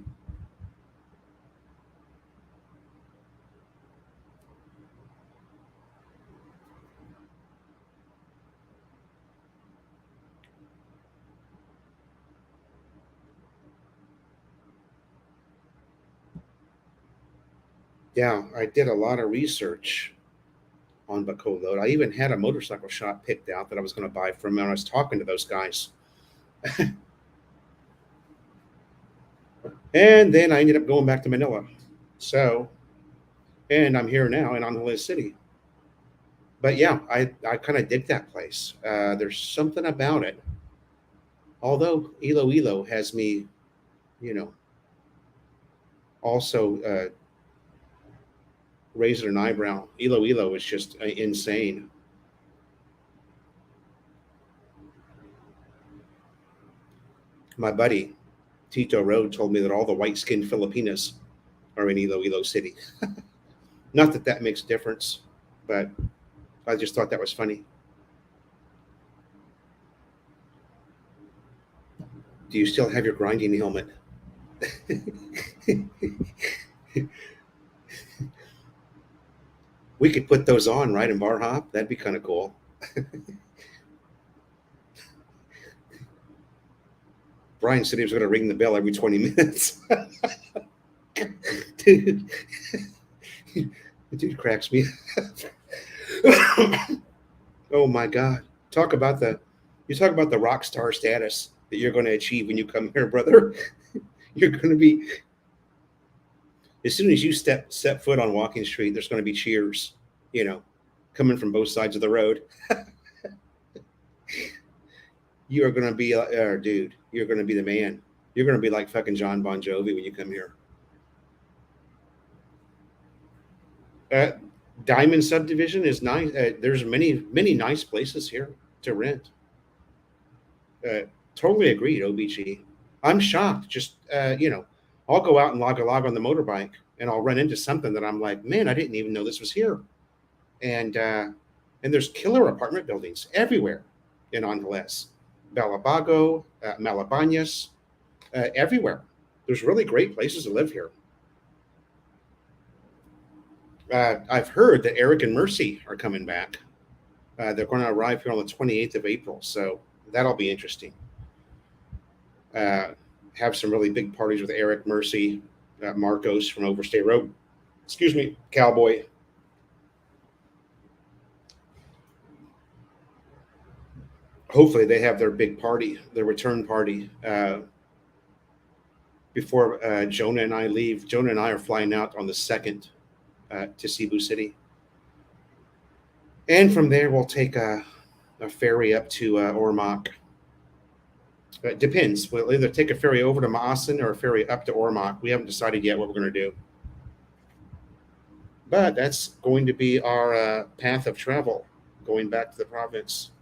Yeah, I did a lot of research on Bacolod. I even had a motorcycle shop picked out that I was going to buy from when I was talking to those guys. And then I ended up going back to Manila. So, and I'm here now in Honolulu City. But yeah, I kind of dig that place. There's something about it. Although Iloilo has me, you know, also raising an eyebrow. Iloilo is just insane. My buddy Tito Road told me that all the white-skinned Filipinas are in Iloilo City. Not that that makes a difference, but I just thought that was funny. Do you still have your grinding helmet? We could put those on, right, in bar hop. That'd be kind of cool. Brian said he was going to ring the bell every 20 minutes. Dude, the dude cracks me. Oh my God! Talk about the rock star status that you're going to achieve when you come here, brother. You're going to be, as soon as you set foot on Walking Street, there's going to be cheers. You know, coming from both sides of the road. You are going to be, dude. You're going to be the man. You're going to be like fucking John Bon Jovi when you come here. Uh, Diamond subdivision is nice. There's many nice places here to rent. Uh, totally agreed, OBG. I'm shocked. Just I'll go out and log on the motorbike, and I'll run into something that I'm like, man, I didn't even know this was here. And there's killer apartment buildings everywhere in Angeles, Balabago, Malabañas, everywhere. There's really great places to live here. I've heard that Eric and Mercy are coming back. They're going to arrive here on the 28th of April, so that'll be interesting. Have some really big parties with Eric, Mercy, Marcos from Overstay Road. Excuse me, Cowboy. Hopefully, they have their big party, their return party, before Jonah and I leave. Jonah and I are flying out on the 2nd to Cebu City. And from there, we'll take a ferry up to Ormoc. It depends. We'll either take a ferry over to Maasin or a ferry up to Ormoc. We haven't decided yet what we're going to do. But that's going to be our path of travel going back to the province.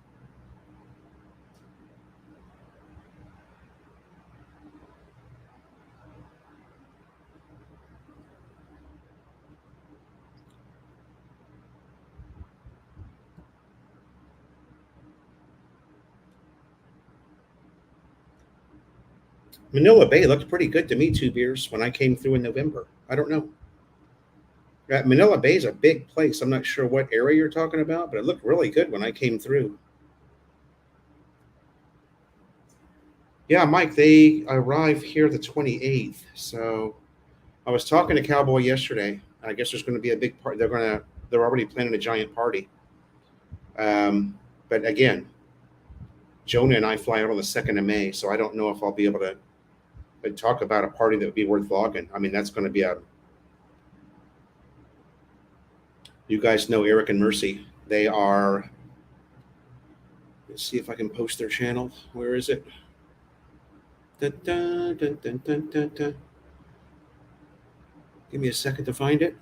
Manila Bay looked pretty good to me, Two Beers, when I came through in November. I don't know. Manila Bay is a big place. I'm not sure what area you're talking about, but it looked really good when I came through. Yeah, Mike, they arrive here the 28th. So I was talking to Cowboy yesterday. I guess there's going to be a big party. They're already planning a giant party. But again, Jonah and I fly out on the 2nd of May, so I don't know if I'll be able to talk about a party that would be worth vlogging. I mean, that's going to be a. You guys know Eric and Mercy. They are. Let's see if I can post their channel. Where is it? Dun, dun, dun, dun, dun, dun, dun. Give me a second to find it.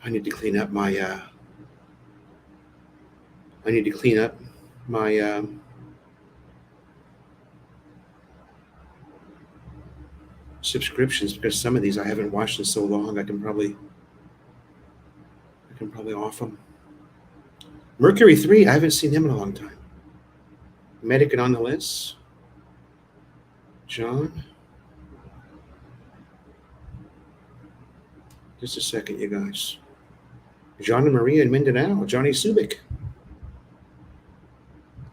I need to clean up my. I need to clean up my. Subscriptions, because some of these I haven't watched in so long. I can probably off them. Mercury 3, I haven't seen him in a long time. Medic and on the list. John. Just a second, you guys. John and Maria and Mindanao. Johnny Subic.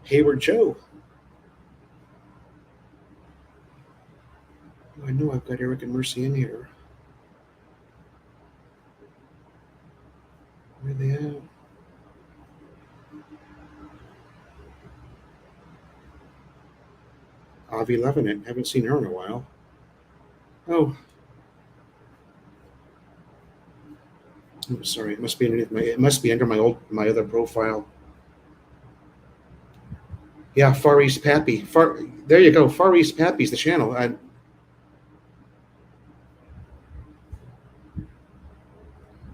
Hayward Joe. Oh, I know I've got Eric and Mercy in here. Where are they at? Avi Levinet. Haven't seen her in a while. Oh. I'm sorry. It must be underneath my. It must be under my other profile. Yeah, Far East Pappy. There you go. Far East Pappy's the channel.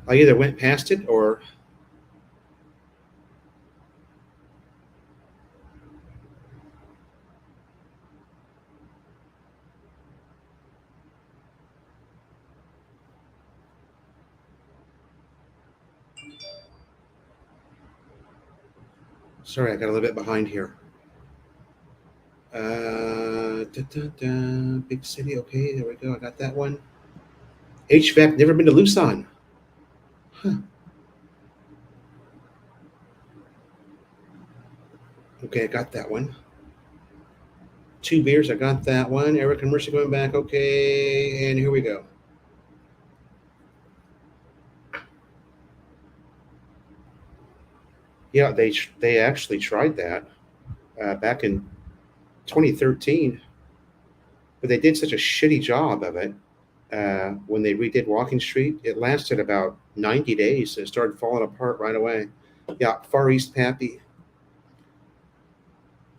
I either went past it or. Sorry, I got a little bit behind here. Big city. Okay, there we go. I got that one. HVAC. Never been to Luzon. Huh. Okay, I got that one. 2 beers. I got that one. Eric and Mercy going back. Okay, and here we go. Yeah, they actually tried that back in 2013, but they did such a shitty job of it when they redid Walking Street. It lasted about 90 days and it started falling apart right away. Yeah, Far East Pappy.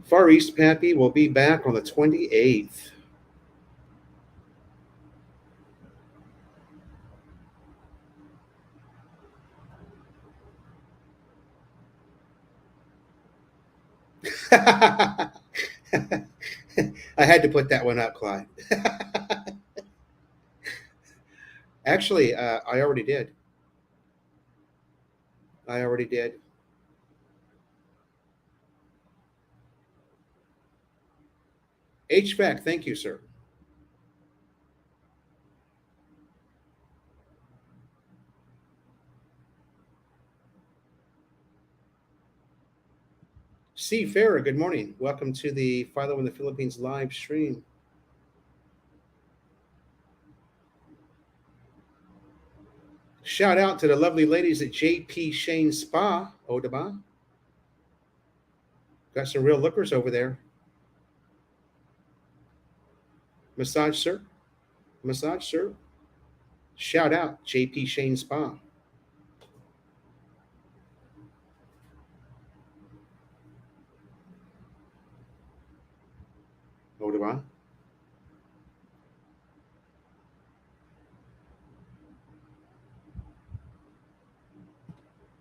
Far East Pappy will be back on the 28th. I had to put that one up, Clyde. Actually, I already did. I already did. HVAC, thank you, sir. C. Farah, good morning. Welcome to the Philo in the Philippines live stream. Shout out to the lovely ladies at JP Shane Spa, Odaba. Got some real lookers over there. Massage, sir. Massage, sir. Shout out JP Shane Spa. Odaba.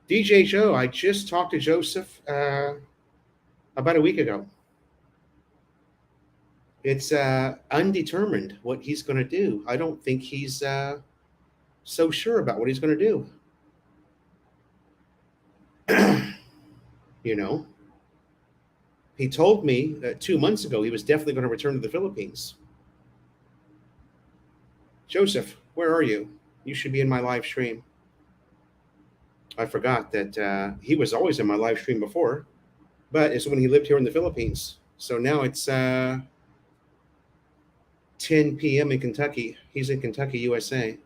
DJ Joe, I just talked to Joseph about a week ago. It's undetermined what he's going to do. I don't think he's so sure about what he's going to do. You know, he told me 2 months ago he was definitely going to return to the Philippines. Joseph, where are you? You should be in my live stream. I forgot that he was always in my live stream before, but it's when he lived here in the Philippines. So now it's 10 p.m. in Kentucky. He's in Kentucky, USA.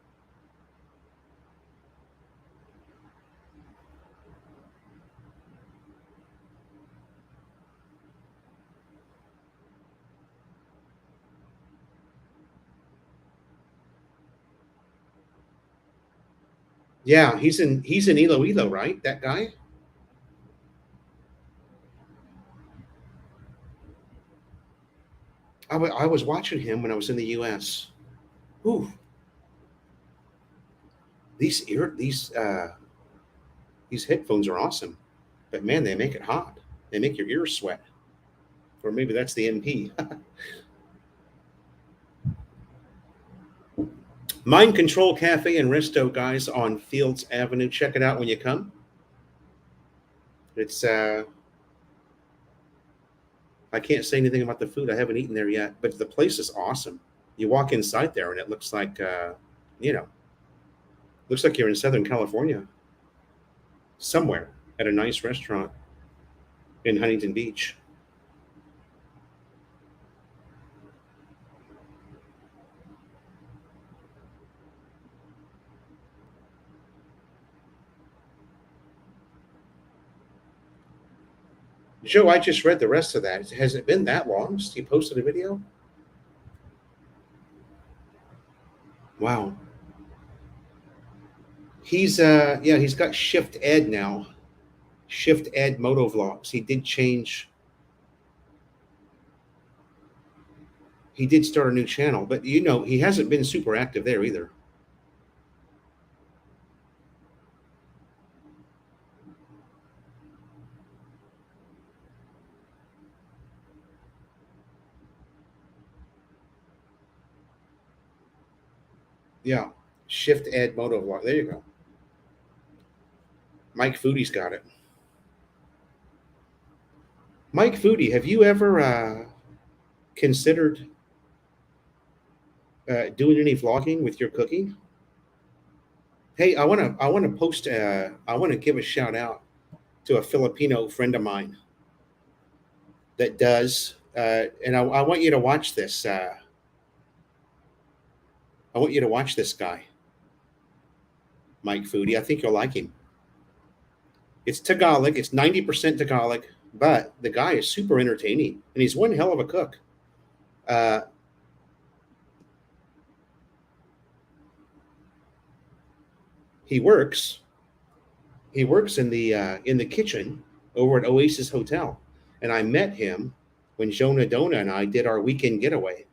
Yeah, he's in Iloilo, right? That guy. I was watching him when I was in the U.S. Ooh, these headphones are awesome, but man, they make it hot. They make your ears sweat, or maybe that's the MP. Mind Control Cafe and Resto, guys, on Fields Avenue. Check it out when you come. It's I can't say anything about the food. I haven't eaten there yet, but the place is awesome. You walk inside there, and it looks like you know, looks like you're in Southern California, somewhere at a nice restaurant in Huntington Beach. Joe, I just read the rest of that. Has it been that long since he posted a video? Wow. He's got Shift Ed now. Shift Ed Moto Vlogs. He did start a new channel, but he hasn't been super active there either. Yeah. Shift Ed Moto Vlog. There you go. Mike Foodie's got it. Mike Foodie, have you ever considered doing any vlogging with your cooking? Hey, I want to post. I want to give a shout out to a Filipino friend of mine that does, and I want you to watch this. I want you to watch this guy, Mike Foodie. I think you'll like him. It's Tagalog. It's 90% Tagalog, but the guy is super entertaining, and he's one hell of a cook. Uh, he works. He works in the kitchen over at Oasis Hotel, and I met him when Jonah Dona and I did our weekend getaway.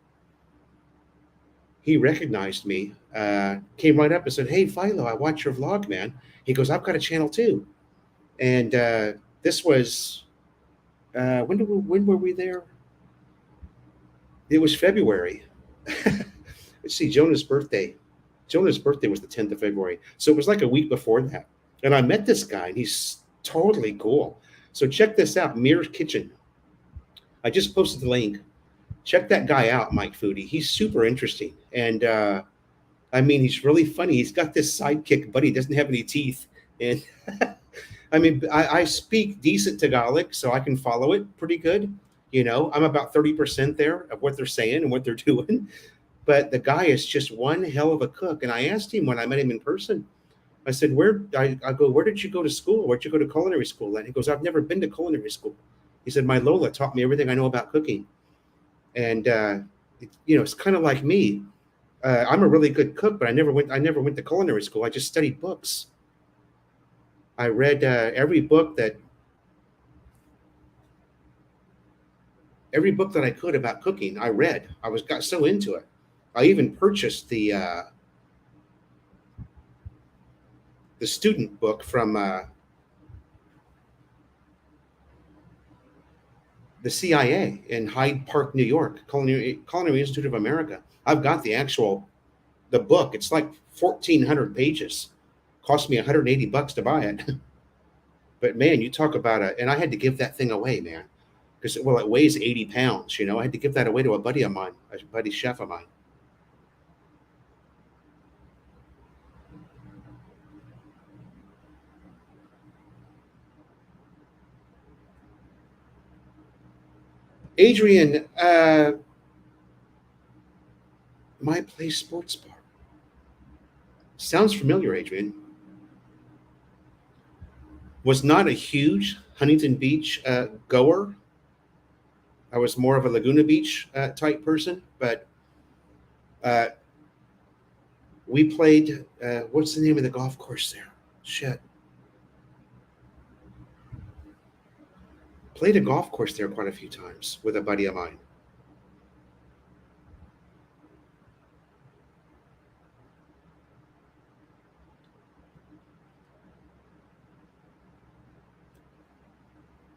He recognized me, came right up and said, "Hey, Philo, I watch your vlog, man." He goes, "I've got a channel too." And this was when were we there? It was February. Let's see, Jonah's birthday. Jonah's birthday was the 10th of February, so it was like a week before that. And I met this guy, and he's totally cool. So check this out, Mirror Kitchen. I just posted the link. Check that guy out, Mike Foodie. He's super interesting, and I mean, he's really funny. He's got this sidekick, but he doesn't have any teeth. And I mean, I speak decent Tagalog, so I can follow it pretty good. You know, I'm about 30% there of what they're saying and what they're doing. But the guy is just one hell of a cook. And I asked him when I met him in person, I said, I go, where did you go to school? Where'd you go to culinary school? And he goes, I've never been to culinary school. He said, my Lola taught me everything I know about cooking. And, it's kind of like me. I'm a really good cook, but I never went to culinary school. I just studied books. I read every book that I could about cooking. I read. Got so into it. I even purchased the student book from the CIA in Hyde Park, New York, Culinary Institute of America. I've got the book. It's like 1,400 pages. Cost me $180 to buy it. But man, you talk about and I had to give that thing away, man, because it weighs 80 pounds. I had to give that away to a buddy of mine, a buddy chef of mine. Adrian, My Place Sports Bar. Sounds familiar, Adrian. Was not a huge Huntington Beach goer. I was more of a Laguna Beach type person, but uh, we played. What's the name of the golf course there? Shit. Played a golf course there quite a few times with a buddy of mine.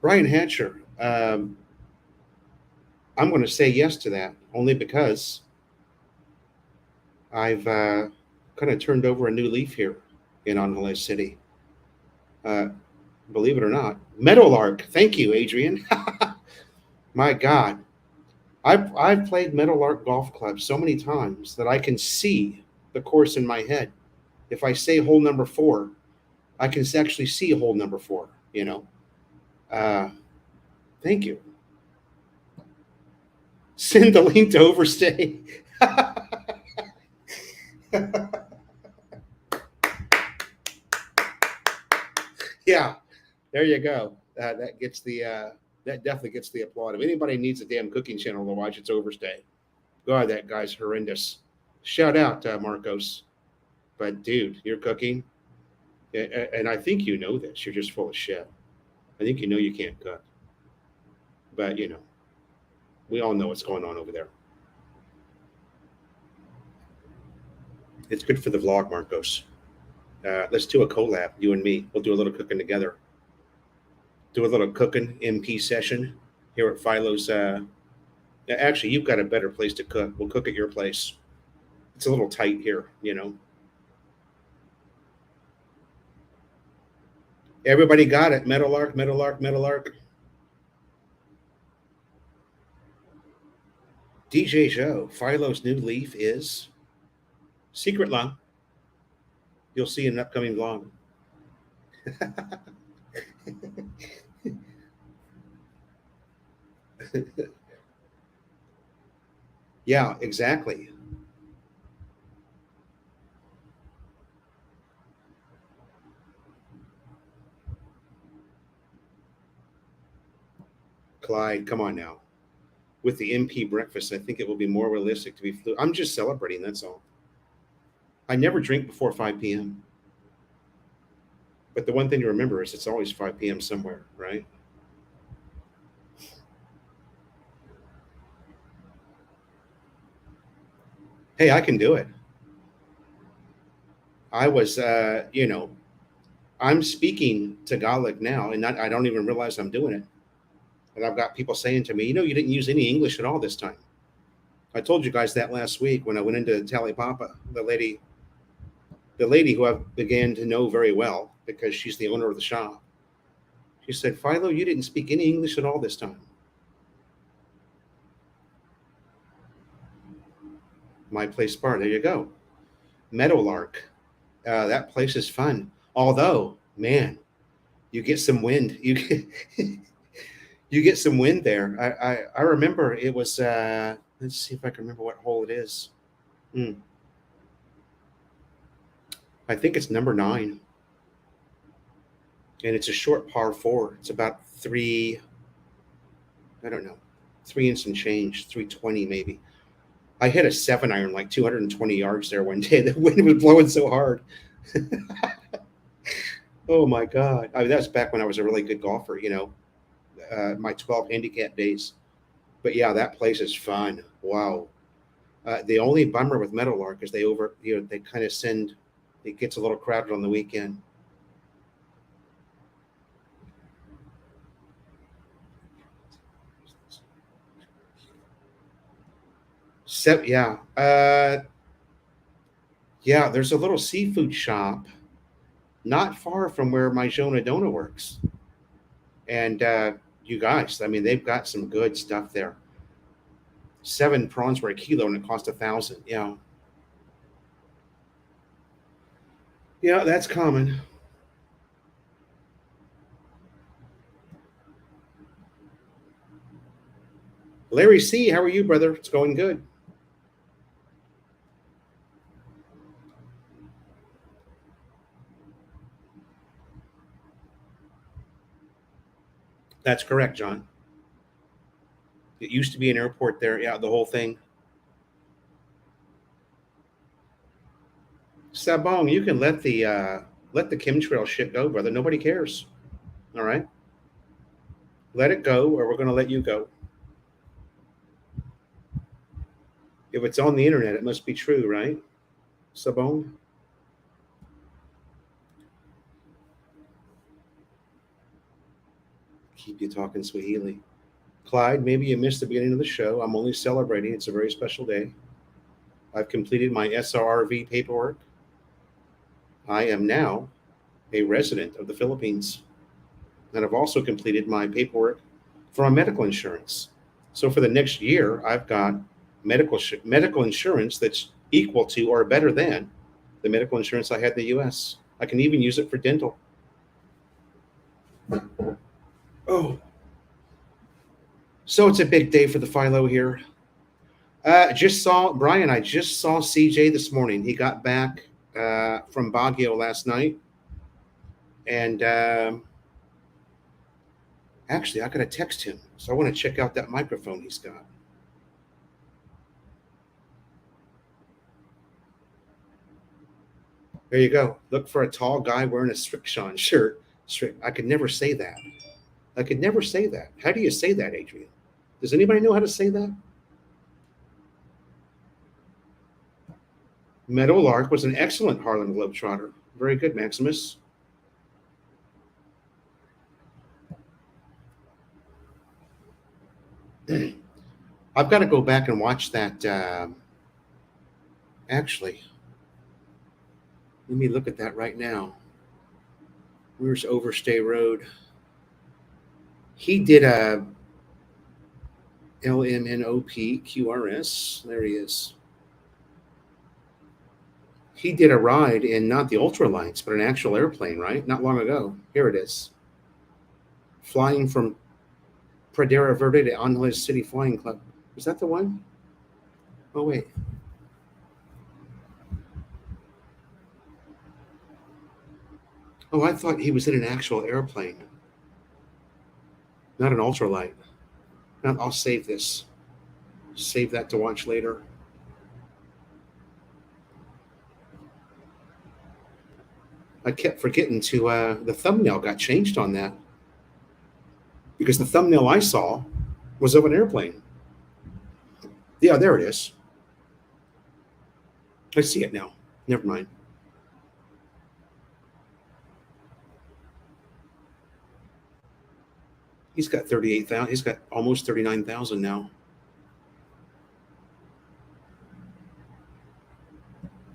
Brian Hatcher. I'm going to say yes to that only because I've kind of turned over a new leaf here in Angeles City. Uh, Believe it or not, Meadowlark. Thank you, Adrian. My God, I've played Meadowlark Golf Club so many times that I can see the course in my head. If I say hole number 4, I can actually see hole number 4. Uh, Thank you. Send the link to overstay. Yeah, there you go. That definitely gets the applaud. If anybody needs a damn cooking channel to watch, it's Overstay. God, that guy's horrendous. Shout out Marcos. But dude, you're cooking, and I think you know this. You're just full of shit. I think you know you can't cook, but we all know what's going on over there. It's good for the vlog, Marcos. Let's do a collab, you and me. We'll do a little cooking together. Do a little cooking MP session here at Philo's. Actually, you've got a better place to cook. We'll cook at your place. It's a little tight here. Everybody got it. Meadowlark, Meadowlark, Meadowlark. DJ Joe, Philo's new leaf is secret long. You'll see in an upcoming vlog. Yeah, exactly. Clyde, come on now. With the MP breakfast, I think it will be more realistic to be flu. I'm just celebrating, that's all. I never drink before 5 p.m. But the one thing to remember is it's always 5 p.m. somewhere, right? Hey, I can do it. I was, I'm speaking Tagalog now, and I don't even realize I'm doing it. And I've got people saying to me, you didn't use any English at all this time. I told you guys that last week when I went into Talipapa. The lady who I began to know very well because she's the owner of the shop. She said, Philo, you didn't speak any English at all this time. My Place Bar, there you go. Meadowlark. That place is fun. Although, man, you get some wind. You get, you get some wind there. I remember it was. Let's see if I can remember what hole it is. Hmm. I think it's number 9, and it's a short par 4. It's about three. I don't know, 3 and some change, 320 maybe. I hit a 7-iron like 220 yards there one day. The wind was blowing so hard. Oh my god! I mean, that's back when I was a really good golfer. My 12 handicap days. But yeah, that place is fun. Wow. The only bummer with Meadowlark is they kind of send, it gets a little crowded on the weekend. So yeah, yeah. There's a little seafood shop not far from where my Jonah Dona works, and you guys, I mean, they've got some good stuff there. 7 prawns were a kilo, and it cost 1,000. Yeah, yeah, that's common. Larry C, how are you, brother? It's going good. That's correct, John. It used to be an airport there. Yeah, the whole thing. Sabong, you can let the chemtrail shit go, brother. Nobody cares. All right, let it go, or we're going to let you go. If it's on the internet, it must be true, right? Sabong. Keep you talking Swahili. Clyde, maybe you missed the beginning of the show. I'm only celebrating. It's a very special day. I've completed my SRV paperwork. I am now a resident of the Philippines, and I've also completed my paperwork for my medical insurance. So for the next year, I've got medical insurance that's equal to or better than the medical insurance I had in the U.S. I can even use it for dental. Oh, so it's a big day for the Philo here. Just saw Brian. I just saw CJ this morning. He got back from Baguio last night, and actually, I got to text him. So I want to check out that microphone he's got. There you go. Look for a tall guy wearing a Strickshon shirt. I could never say that. I could never say that. How do you say that, Adrian? Does anybody know how to say that? Meadowlark was an excellent Harlem Globetrotter. Very good, Maximus. I've got to go back and watch that. Actually, let me look at that right now. Where's Overstay Road? He did a. LMNOPQRS. There he is. He did a ride in not the ultralights, but an actual airplane, right? Not long ago. Here it is. Flying from Pradera Verde to Angeles City Flying Club. Is that the one? Oh, wait. Oh, I thought he was in an actual airplane, not an ultralight. Now, I'll save this. Save that to watch later. I kept forgetting to, the thumbnail got changed on that because the thumbnail I saw was of an airplane. Yeah, there it is. I see it now. Never mind. He's got 38,000. He's got almost 39,000 now.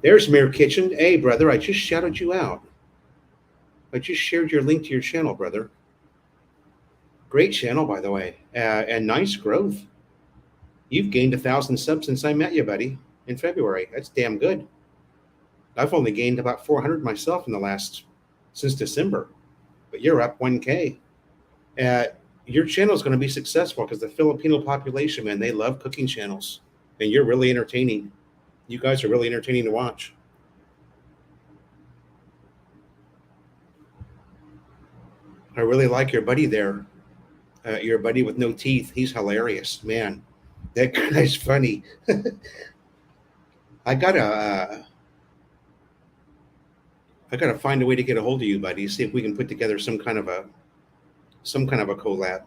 There's Mirror Kitchen. Hey, brother, I just shouted you out. I just shared your link to your channel, brother. Great channel, by the way, and nice growth. You've gained 1,000 subs since I met you, buddy, in February. That's damn good. I've only gained about 400 myself in the since December, but you're up 1K. Your channel is going to be successful because the Filipino population, man, they love cooking channels, and you're really entertaining. You guys are really entertaining to watch. I really like your buddy there. Your buddy with no teeth. He's hilarious, man. That guy's funny. I gotta find a way to get a hold of you, buddy. See if we can put together some kind of a collab.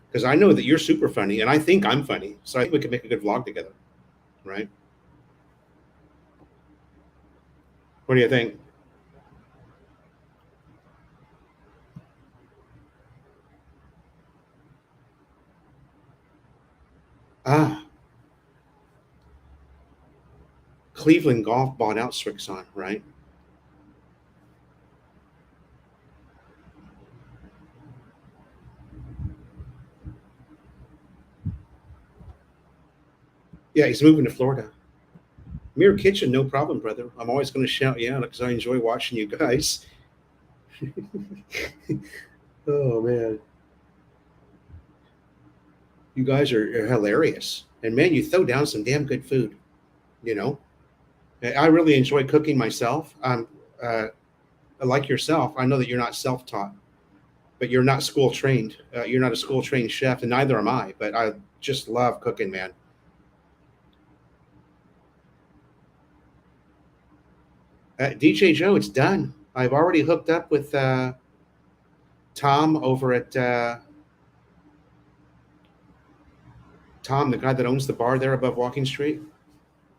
Because I know that you're super funny, and I think I'm funny, so I think we could make a good vlog together, right? What do you think? Ah, Cleveland Golf bought out Swixon, right? Yeah, he's moving to Florida. Mirror Kitchen, no problem, brother. I'm always going to shout you out because I enjoy watching you guys. Oh man, you guys are hilarious, and man, you throw down some damn good food. You know, I really enjoy cooking myself. Uh, like yourself. I know that you're not self-taught, but you're not school trained. You're not a school trained chef, and neither am I. But I just love cooking, man. DJ Joe, it's done. I've already hooked up with Tom over at Tom, the guy that owns the bar there above Walking Street.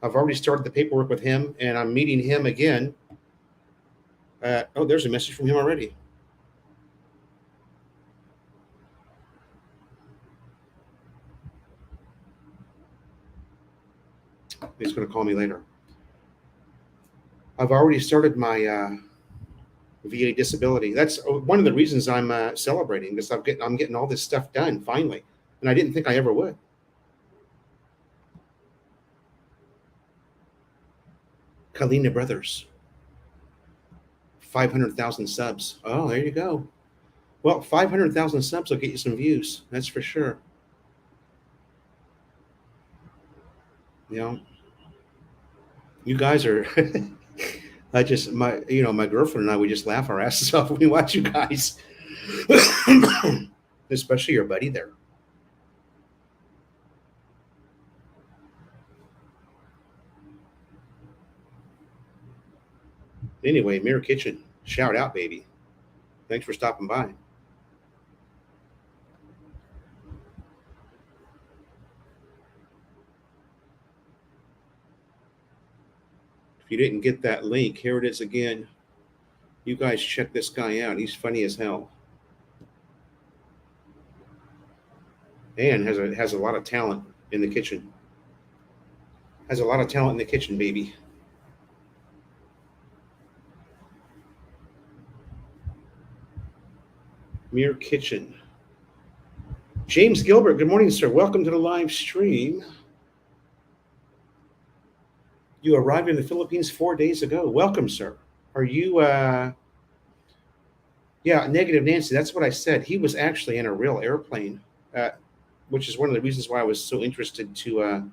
I've already started the paperwork with him, and I'm meeting him again. Oh, there's a message from him already. He's going to call me later. I've already started my VA disability. That's one of the reasons I'm celebrating because I'm getting all this stuff done finally, and I didn't think I ever would. Kalina Brothers, 500,000 subs. Oh, there you go. Well, 500,000 subs will get you some views. That's for sure. You know, you guys are. My girlfriend and I, we just laugh our asses off when we watch you guys, especially your buddy there. Anyway, Mirror Kitchen, shout out, baby. Thanks for stopping by. If you didn't get that link, here it is again. You guys check this guy out. He's funny as hell. And has a lot of talent in the kitchen. Has a lot of talent in the kitchen, baby. Mirror Kitchen. James Gilbert, good morning, sir. Welcome to the live stream. You arrived in the Philippines 4 days ago. Welcome, sir. Are you, yeah, Negative Nancy, that's what I said. He was actually in a real airplane, which is one of the reasons why I was so interested to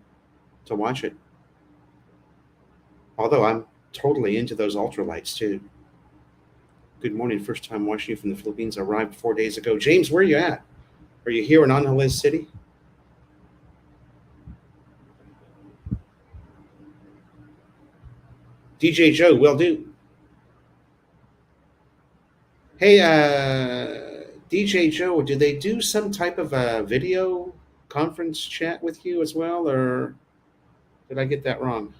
watch it. Although I'm totally into those ultralights too. Good morning. First time watching you from the Philippines. Arrived 4 days ago. James, where are you at? Are you here in Angeles City? DJ Joe, will do. Hey, DJ Joe, did they do some type of a video conference chat with you as well, or did I get that wrong?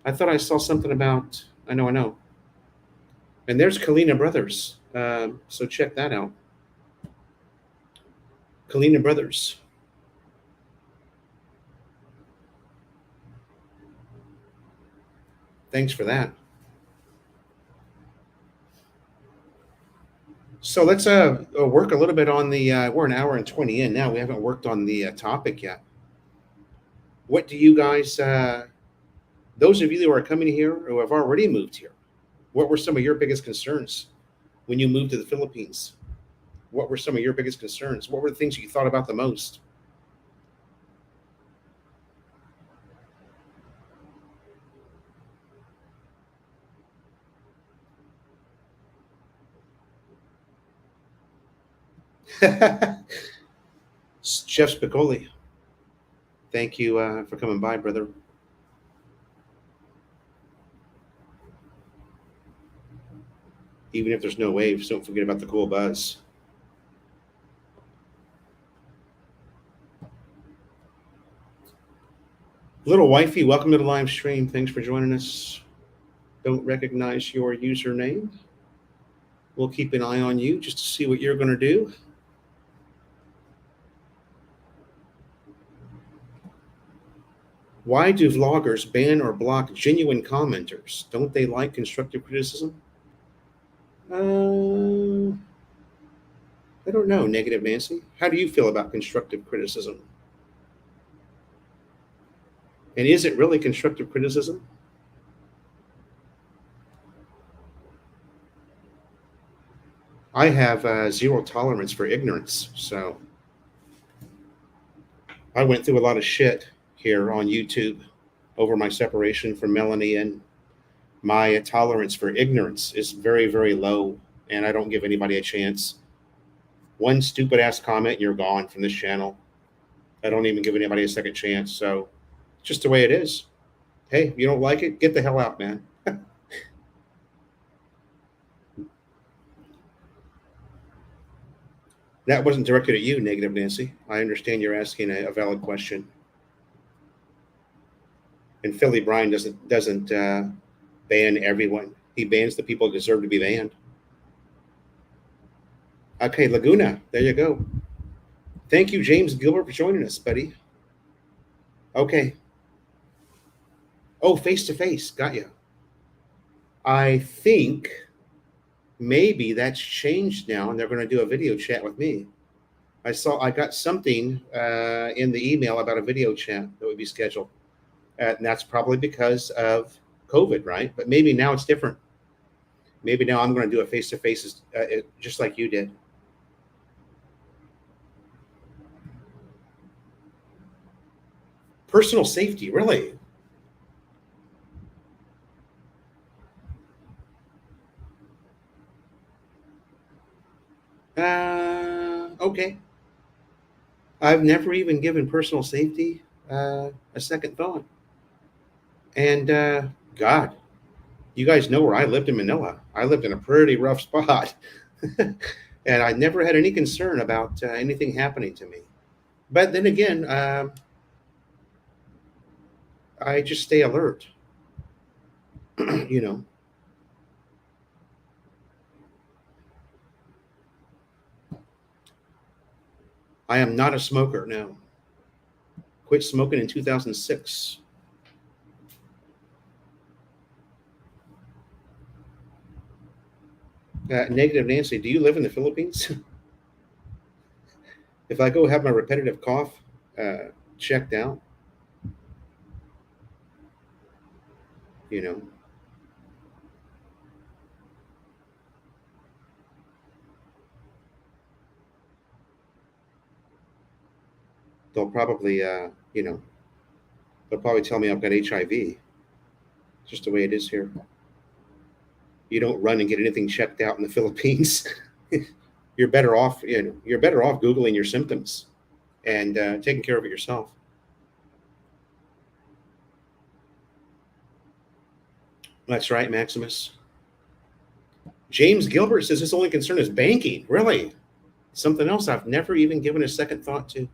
I thought I saw something about. I know. And there's Kalina Brothers. So check that out. Kalina Brothers. Thanks for that. So let's work a little bit on the. We're an hour and 20 in now. We haven't worked on the topic yet. What do you guys? Those of you who are coming here or have already moved here, what were some of your biggest concerns when you moved to the Philippines? What were some of your biggest concerns? What were the things you thought about the most? Jeff Spicoli, thank you for coming by, brother. Even if there's no waves, don't forget about the cool buzz. Little wifey, welcome to the live stream. Thanks for joining us. Don't recognize your username. We'll keep an eye on you just to see what you're going to do. Why do vloggers ban or block genuine commenters? Don't they like constructive criticism? I don't know, Negative Nancy. How do you feel about constructive criticism? And is it really constructive criticism? I have zero tolerance for ignorance, so I went through a lot of shit here on YouTube over my separation from Melanie, and my tolerance for ignorance is very, very low, and I don't give anybody a chance. One stupid ass comment, you're gone from this channel. I don't even give anybody a second chance, so it's just the way it is. Hey, you don't like it? Get the hell out, man. That wasn't directed at you, Negative Nancy. I understand you're asking a valid question. And Philly Brian doesn't ban everyone. He bans the people who deserve to be banned. Okay, Laguna, there you go. Thank you, James Gilbert, for joining us, buddy. Okay. Oh, face to face. Got you. I think maybe that's changed now, and they're going to do a video chat with me. I got something in the email about a video chat that would be scheduled. And that's probably because of COVID, right? But maybe now it's different. Maybe now I'm going to do a face-to-face just like you did. Personal safety, really? Okay. I've never even given personal safety a second thought. And God, you guys know where I lived in Manila. I lived in a pretty rough spot. And I never had any concern about anything happening to me. But then again, I just stay alert. You know. I am not a smoker now. Quit smoking in 2006. Negative Nancy, do you live in the Philippines? If I go have my repetitive cough checked out, you know, they'll probably, they'll probably tell me I've got HIV. Just the way it is here. You don't run and get anything checked out in the Philippines. You're better off, you're better off Googling your symptoms and taking care of it yourself. That's right, Maximus. James Gilbert says his only concern is banking. Really? Something else I've never even given a second thought to.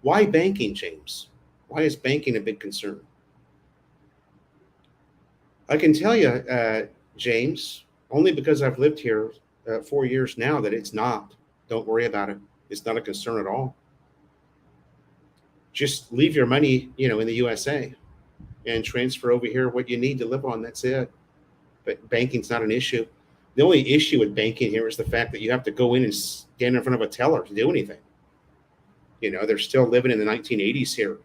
Why banking, James? Why is banking a big concern? I can tell you, James, only because I've lived here 4 years now, that it's not. Don't worry about it. It's not a concern at all. Just leave your money, in the USA and transfer over here what you need to live on. That's it. But banking's not an issue. The only issue with banking here is the fact that you have to go in and stand in front of a teller to do anything. They're still living in the 1980s here.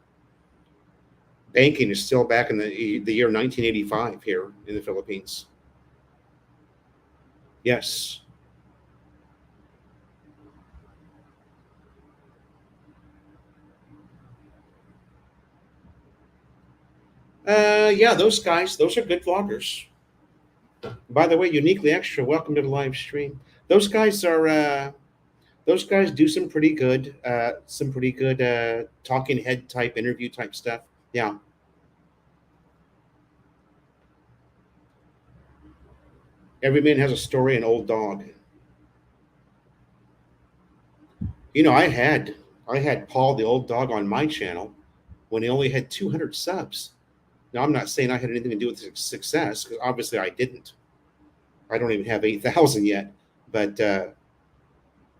Banking is still back in the year 1985 here in the Philippines. Yes. Yeah, those guys, those are good vloggers. By the way, Uniquely Extra, welcome to the live stream. Those guys do some pretty good talking head type interview type stuff. Yeah. Every man has a story, an old dog. I had Paul the old dog on my channel when he only had 200 subs. Now I'm not saying I had anything to do with his success, because obviously I didn't. I don't even have 8,000 yet. But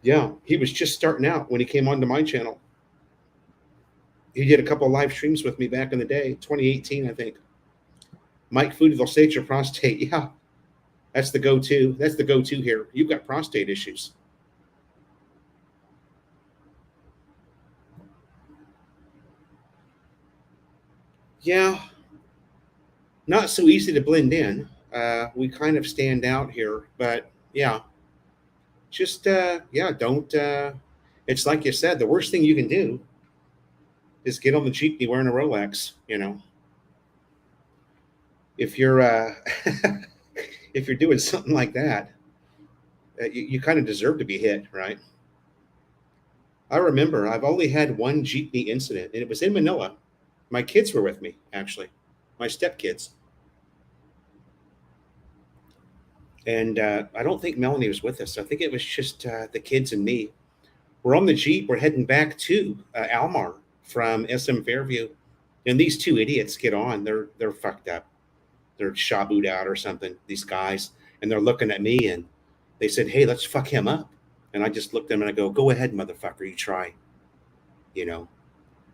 yeah, he was just starting out when he came onto my channel. He did a couple of live streams with me back in the day, 2018, I think. Mike Food, they'll state your prostate. Yeah, that's the go-to. That's the go-to here. You've got prostate issues. Yeah, not so easy to blend in. We kind of stand out here, but yeah, just yeah, don't. It's like you said, the worst thing you can do is get on the jeepney wearing a Rolex. If you're if you're doing something like that, you kind of deserve to be hit, right? I remember I've only had one jeepney incident, and it was in Manila. My kids were with me, actually, my stepkids. And I don't think Melanie was with us. I think it was just the kids and me. We're on the Jeep. We're heading back to Almar from SM Fairview. And these two idiots get on. They're fucked up. They're shabooed out or something, these guys. And they're looking at me and they said, "Hey, let's fuck him up." And I just looked at them and I go, "Go ahead, motherfucker. You try." You know?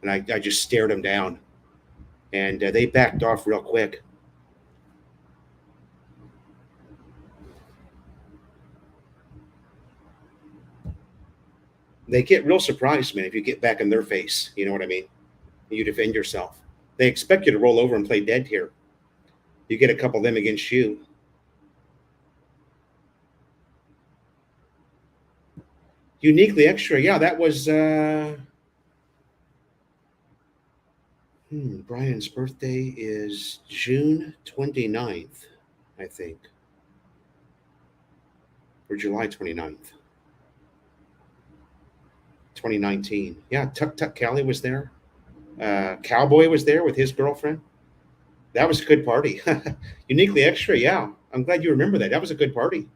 And I just stared them down. And they backed off real quick. They get real surprised, man, if you get back in their face. You know what I mean? You defend yourself. They expect you to roll over and play dead here. You get a couple of them against you. Uniquely Extra. Yeah, that was Brian's birthday is June 29th, I think. Or July 29th. 2019. Yeah, Tuck Tuck Cali was there. Cowboy was there with his girlfriend. That was a good party. Uniquely Extra, yeah. I'm glad you remember that. That was a good party.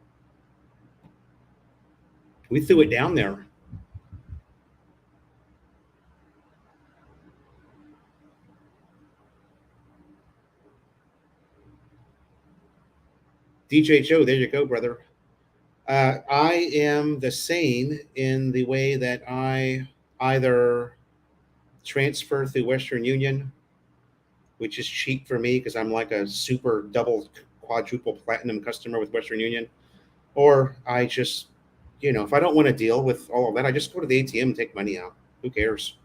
We threw it down there. DJ Joe, there you go, brother. I am the same in the way that I either transfer through Western Union, which is cheap for me because I'm like a super double, quadruple platinum customer with Western Union, or I just if I don't want to deal with all of that, I just go to the ATM and take money out. Who cares?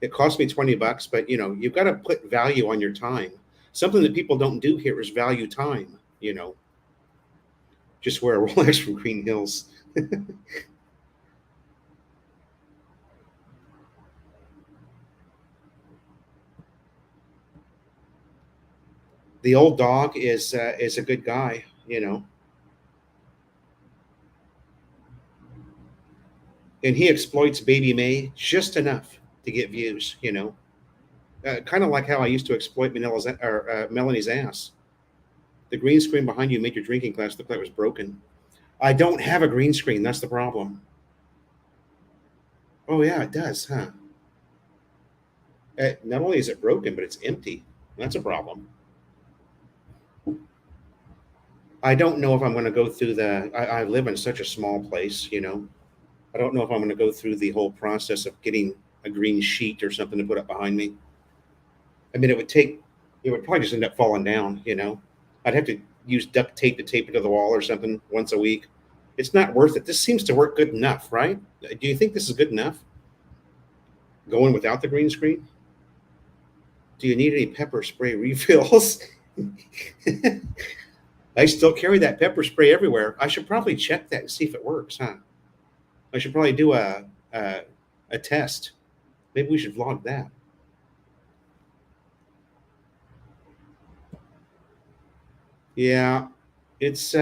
It cost me $20, but you've got to put value on your time. Something that people don't do here is value time. Just wear a Rolex from Green Hills. The old dog is a good guy, and he exploits Baby May just enough to get views. Kind of like how I used to exploit Melanie's ass. The green screen behind you made your drinking glass look like it was broken. I don't have a green screen. That's the problem. Oh yeah, it does, huh? Not only is it broken, but it's empty. That's a problem. I don't know if I'm going to go through I live in such a small place. I don't know if I'm going to go through the whole process of getting a green sheet or something to put up behind me. I mean, it would probably just end up falling down. I'd have to use duct tape to tape it to the wall or something once a week. It's not worth it. This seems to work good enough, right? Do you think this is good enough? Going without the green screen? Do you need any pepper spray refills? I still carry that pepper spray everywhere. I should probably check that and see if it works, huh? I should probably do a test. Maybe we should vlog that. Yeah, it's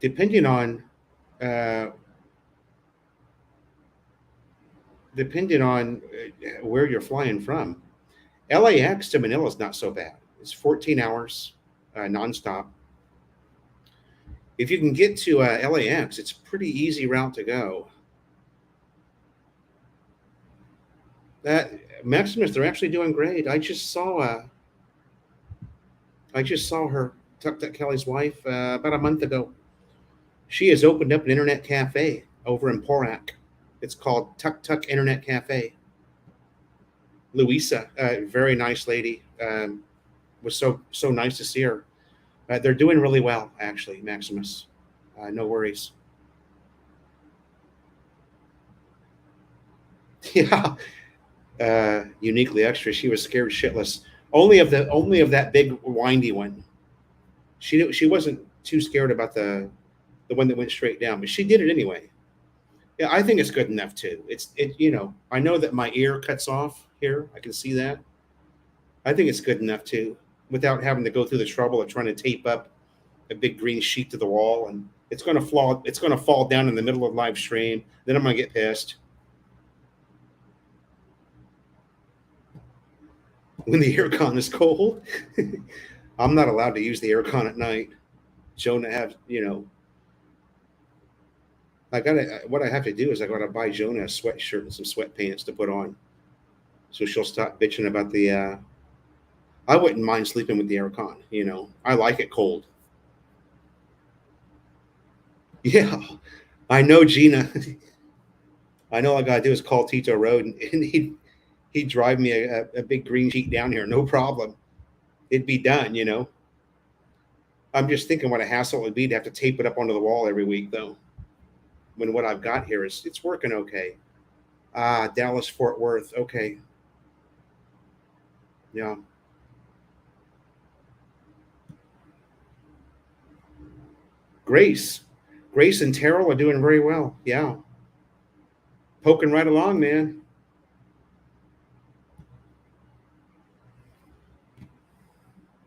depending on uh, where you're flying from. LAX to Manila is not so bad. It's 14 hours nonstop. If you can get to LAX, it's a pretty easy route to go. That Maximus, they're actually doing great. I just saw her, Tuck Tuck Kelly's wife, about a month ago. She has opened up an internet cafe over in Porac. It's called Tuck Tuck Internet Cafe. Louisa, very nice lady, was so nice to see her. They're doing really well, actually, Maximus. No worries. Yeah, uniquely extra. She was scared shitless. Only of that big windy one. She wasn't too scared about the one that went straight down, but she did it anyway. Yeah, I think it's good enough too. I know that my ear cuts off here. I can see that. I think it's good enough too, without having to go through the trouble of trying to tape up a big green sheet to the wall, and it's going to fall. It's going to fall down in the middle of live stream. Then I'm going to get pissed when the aircon is cold. I'm not allowed to use the aircon at night. Jonah I gotta. What I have to do is I gotta buy Jonah a sweatshirt and some sweatpants to put on, so she'll stop bitching about the. I wouldn't mind sleeping with the aircon. I like it cold. Yeah, I know Gina. I know all I gotta do is call Tito Road, and he'd drive me a big green sheet down here, no problem. It'd be done. I'm just thinking what a hassle it would be to have to tape it up onto the wall every week, though. When what I've got here is it's working okay. Dallas Fort Worth, okay, yeah. Grace, Grace and Terrell are doing very well. Yeah, poking right along, man.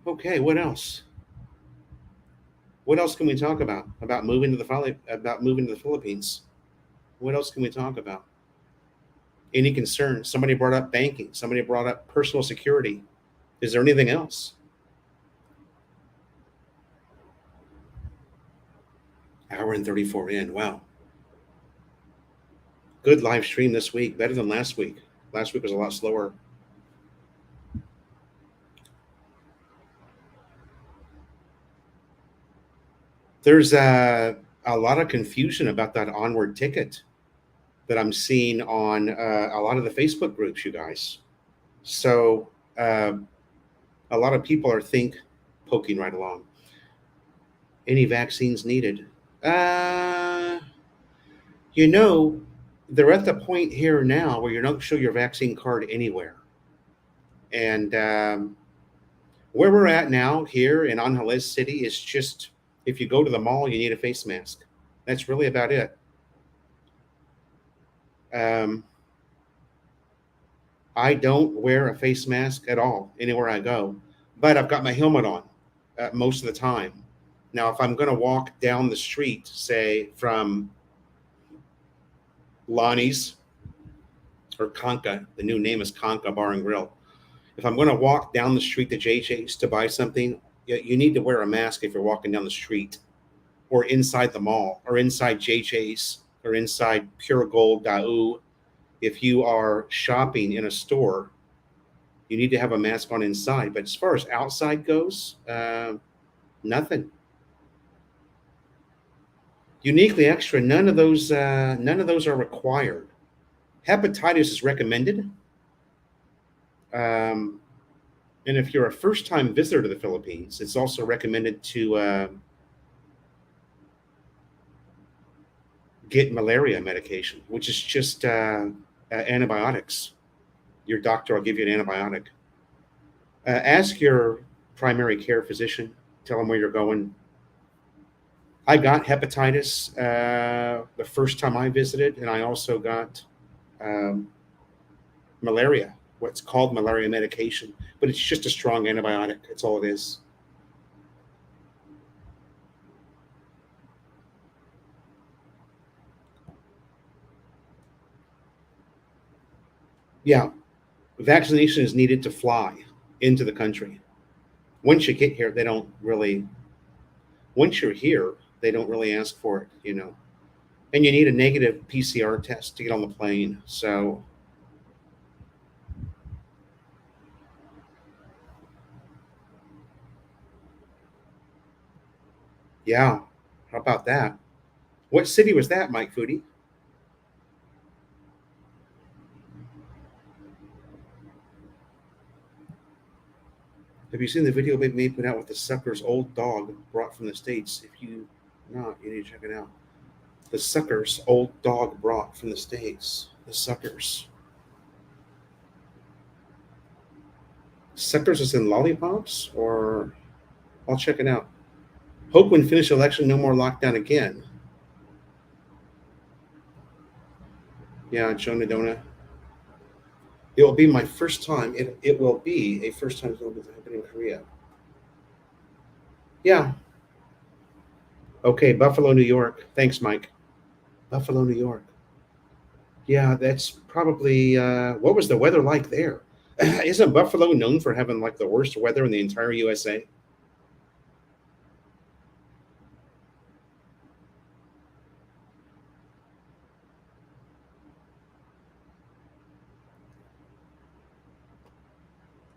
Okay, what else? What else can we talk about moving to the Philippines? What else can we talk about? Any concerns? Somebody brought up banking. Somebody brought up personal security. Is there anything else? Hour and 34 in. Wow. Good live stream this week. Better than last week. Last week was a lot slower. There's a lot of confusion about that onward ticket that I'm seeing on a lot of the Facebook groups, you guys. So a lot of people are poking right along. Any vaccines needed? Uh, you know, they're at the point here now where you don't show your vaccine card anywhere. And where we're at now here in Angeles City is just if you go to the mall, you need a face mask. That's really about it. Um, I don't wear a face mask at all anywhere I go, but I've got my helmet on most of the time. Now, if I'm going to walk down the street, say from Lonnie's or Conca, the new name is Conca Bar and Grill. If I'm going to walk down the street to JJ's to buy something, you need to wear a mask if you're walking down the street or inside the mall or inside JJ's or inside Pure Gold Dau. If you are shopping in a store, you need to have a mask on inside. But as far as outside goes, nothing. Uniquely extra, none of those are required. Hepatitis is recommended. Um, and if you're a first-time visitor to the Philippines, it's also recommended to get malaria medication, which is just antibiotics. Your doctor will give you an antibiotic. Ask your primary care physician. Tell them where you're going. I got hepatitis the first time I visited, and I also got um, malaria, what's called malaria medication, but it's just a strong antibiotic. That's all it is. Yeah, vaccination is needed to fly into the country. Once you get here, they don't really, once you're here, they don't really ask for it. And you need a negative PCR test to get on the plane. So, yeah, how about that? What city was that, Mike Foodie? Have you seen the video they put out with the sucker's old dog brought from the States? If you not, you need to check it out. The sucker's old dog brought from the States. The suckers. Suckers is in lollipops, or I'll check it out. Hope when finish election, no more lockdown again. Yeah, Jonah Dona. It will be my first time. It will be a first time it's happening in Korea. Yeah. Okay, Buffalo, New York. Thanks, Mike. Buffalo, New York. Yeah, that's probably what was the weather like there? Isn't Buffalo known for having like the worst weather in the entire USA?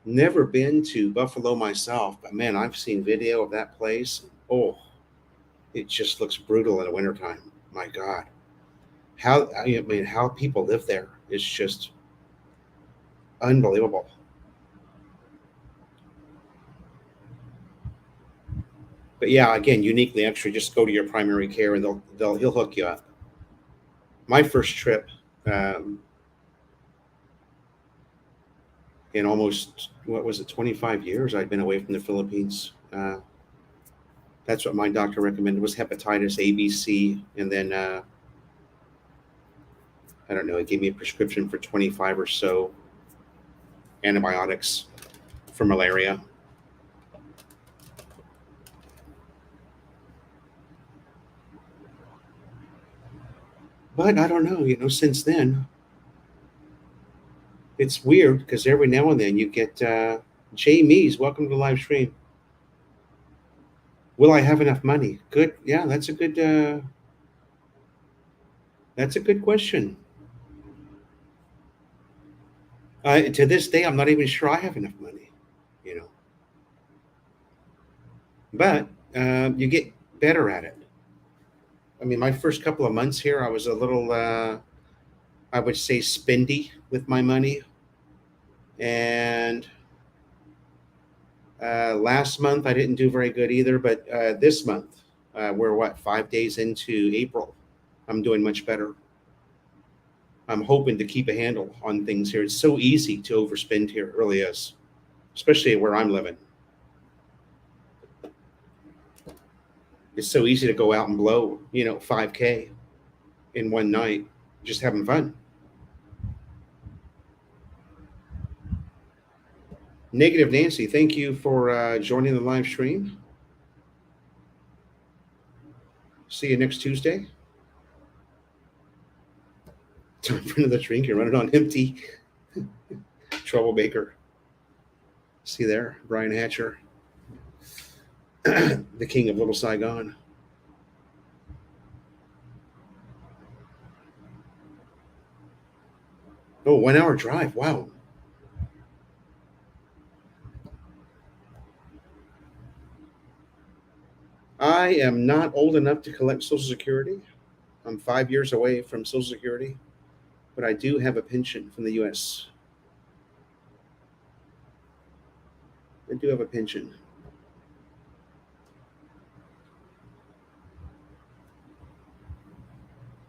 Never been to Buffalo myself, but man, I've seen video of that place. Oh, it just looks brutal in the wintertime. My God. How people live there is just unbelievable. But yeah, again, uniquely extra, just go to your primary care and he'll hook you up. My first trip um, in almost, what was it, 25 years I'd been away from the Philippines. That's what my doctor recommended was hepatitis A, B, C, and then I don't know. He gave me a prescription for 25 or so antibiotics for malaria. But I don't know. Since then, it's weird because every now and then you get Jay Mees. Welcome to the live stream. Will I have enough money? Good. Yeah, that's a good question. To this day, I'm not even sure I have enough money. You know, but you get better at it. I mean, my first couple of months here, I was a little, I would say, spendy with my money. And last month, I didn't do very good either. But this month, We're what, 5 days into April. I'm doing much better. I'm hoping to keep a handle on things here. It's so easy to overspend here. It really is, especially where I'm living. It's so easy to go out and blow, 5K in one night, just having fun. Negative Nancy, thank you for joining the live stream. See you next Tuesday. Time for another drink. You're running on empty. Troublemaker. See there, Brian Hatcher, the king of Little Saigon. Oh, 1 hour drive. Wow. I am not old enough to collect Social Security. I'm 5 years away from Social Security, but I do have a pension from the U.S. I do have a pension.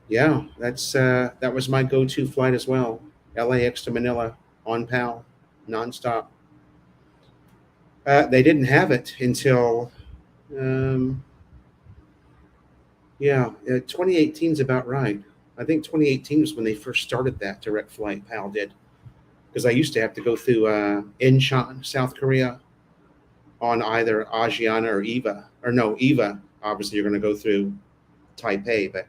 Yeah, that was my go-to flight as well. LAX to Manila on PAL, nonstop. They didn't have it until, um, yeah, 2018 is about right. I think 2018 was when they first started that direct flight. PAL did, because I used to have to go through Incheon, South Korea, on either Asiana or EVA, or no, EVA. Obviously, you're going to go through Taipei, but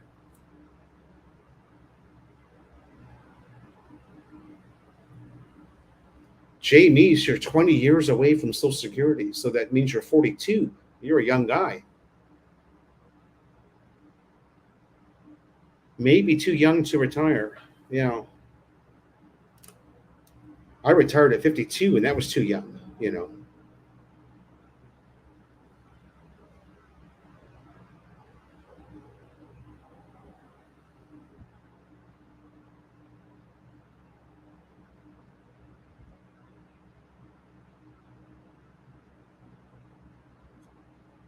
Jamie's, you're 20 years away from Social Security, so that means you're 42. You're a young guy. Maybe too young to retire. Yeah. I retired at 52, and that was too young.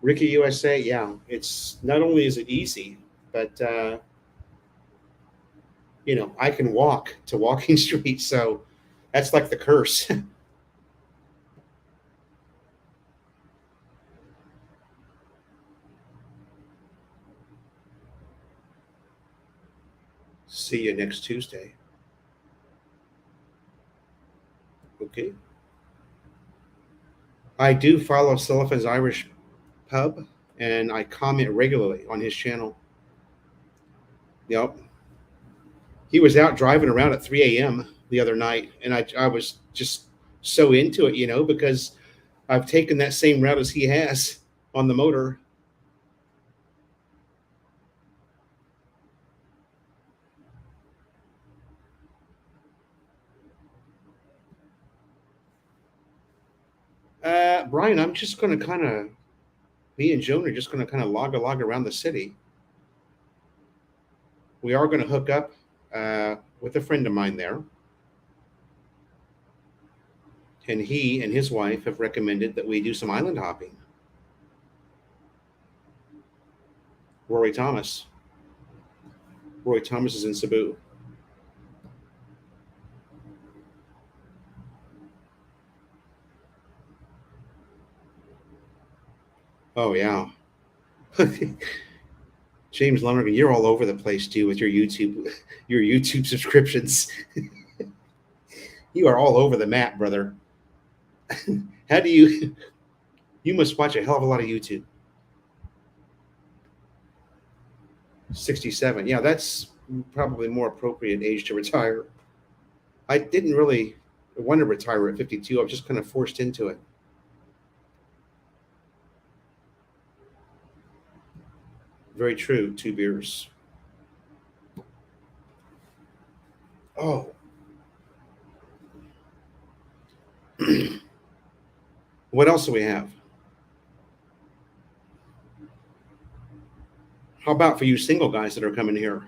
Ricky USA, yeah. It's not only is it easy, but I can walk to Walking Street, so that's like the curse. See you next Tuesday. Okay. I do follow Sullivan's Irish Pub, and I comment regularly on his channel. Yep. He was out driving around at 3 a.m. the other night, and I was just so into it, because I've taken that same route as he has on the motor. Brian, I'm just going to me and Joan are just going to kind of log around the city. We are going to hook up with a friend of mine there. And he and his wife have recommended that we do some island hopping. Rory Thomas. Roy Thomas is in Cebu. Oh, yeah. James Lumbergan, you're all over the place too with your YouTube subscriptions. You are all over the map, brother. How do you must watch a hell of a lot of YouTube. 67. Yeah, that's probably more appropriate age to retire. I didn't really want to retire at 52. I was just kind of forced into it. Very true. 2 beers. Oh. What else do we have? How about for you single guys that are coming here?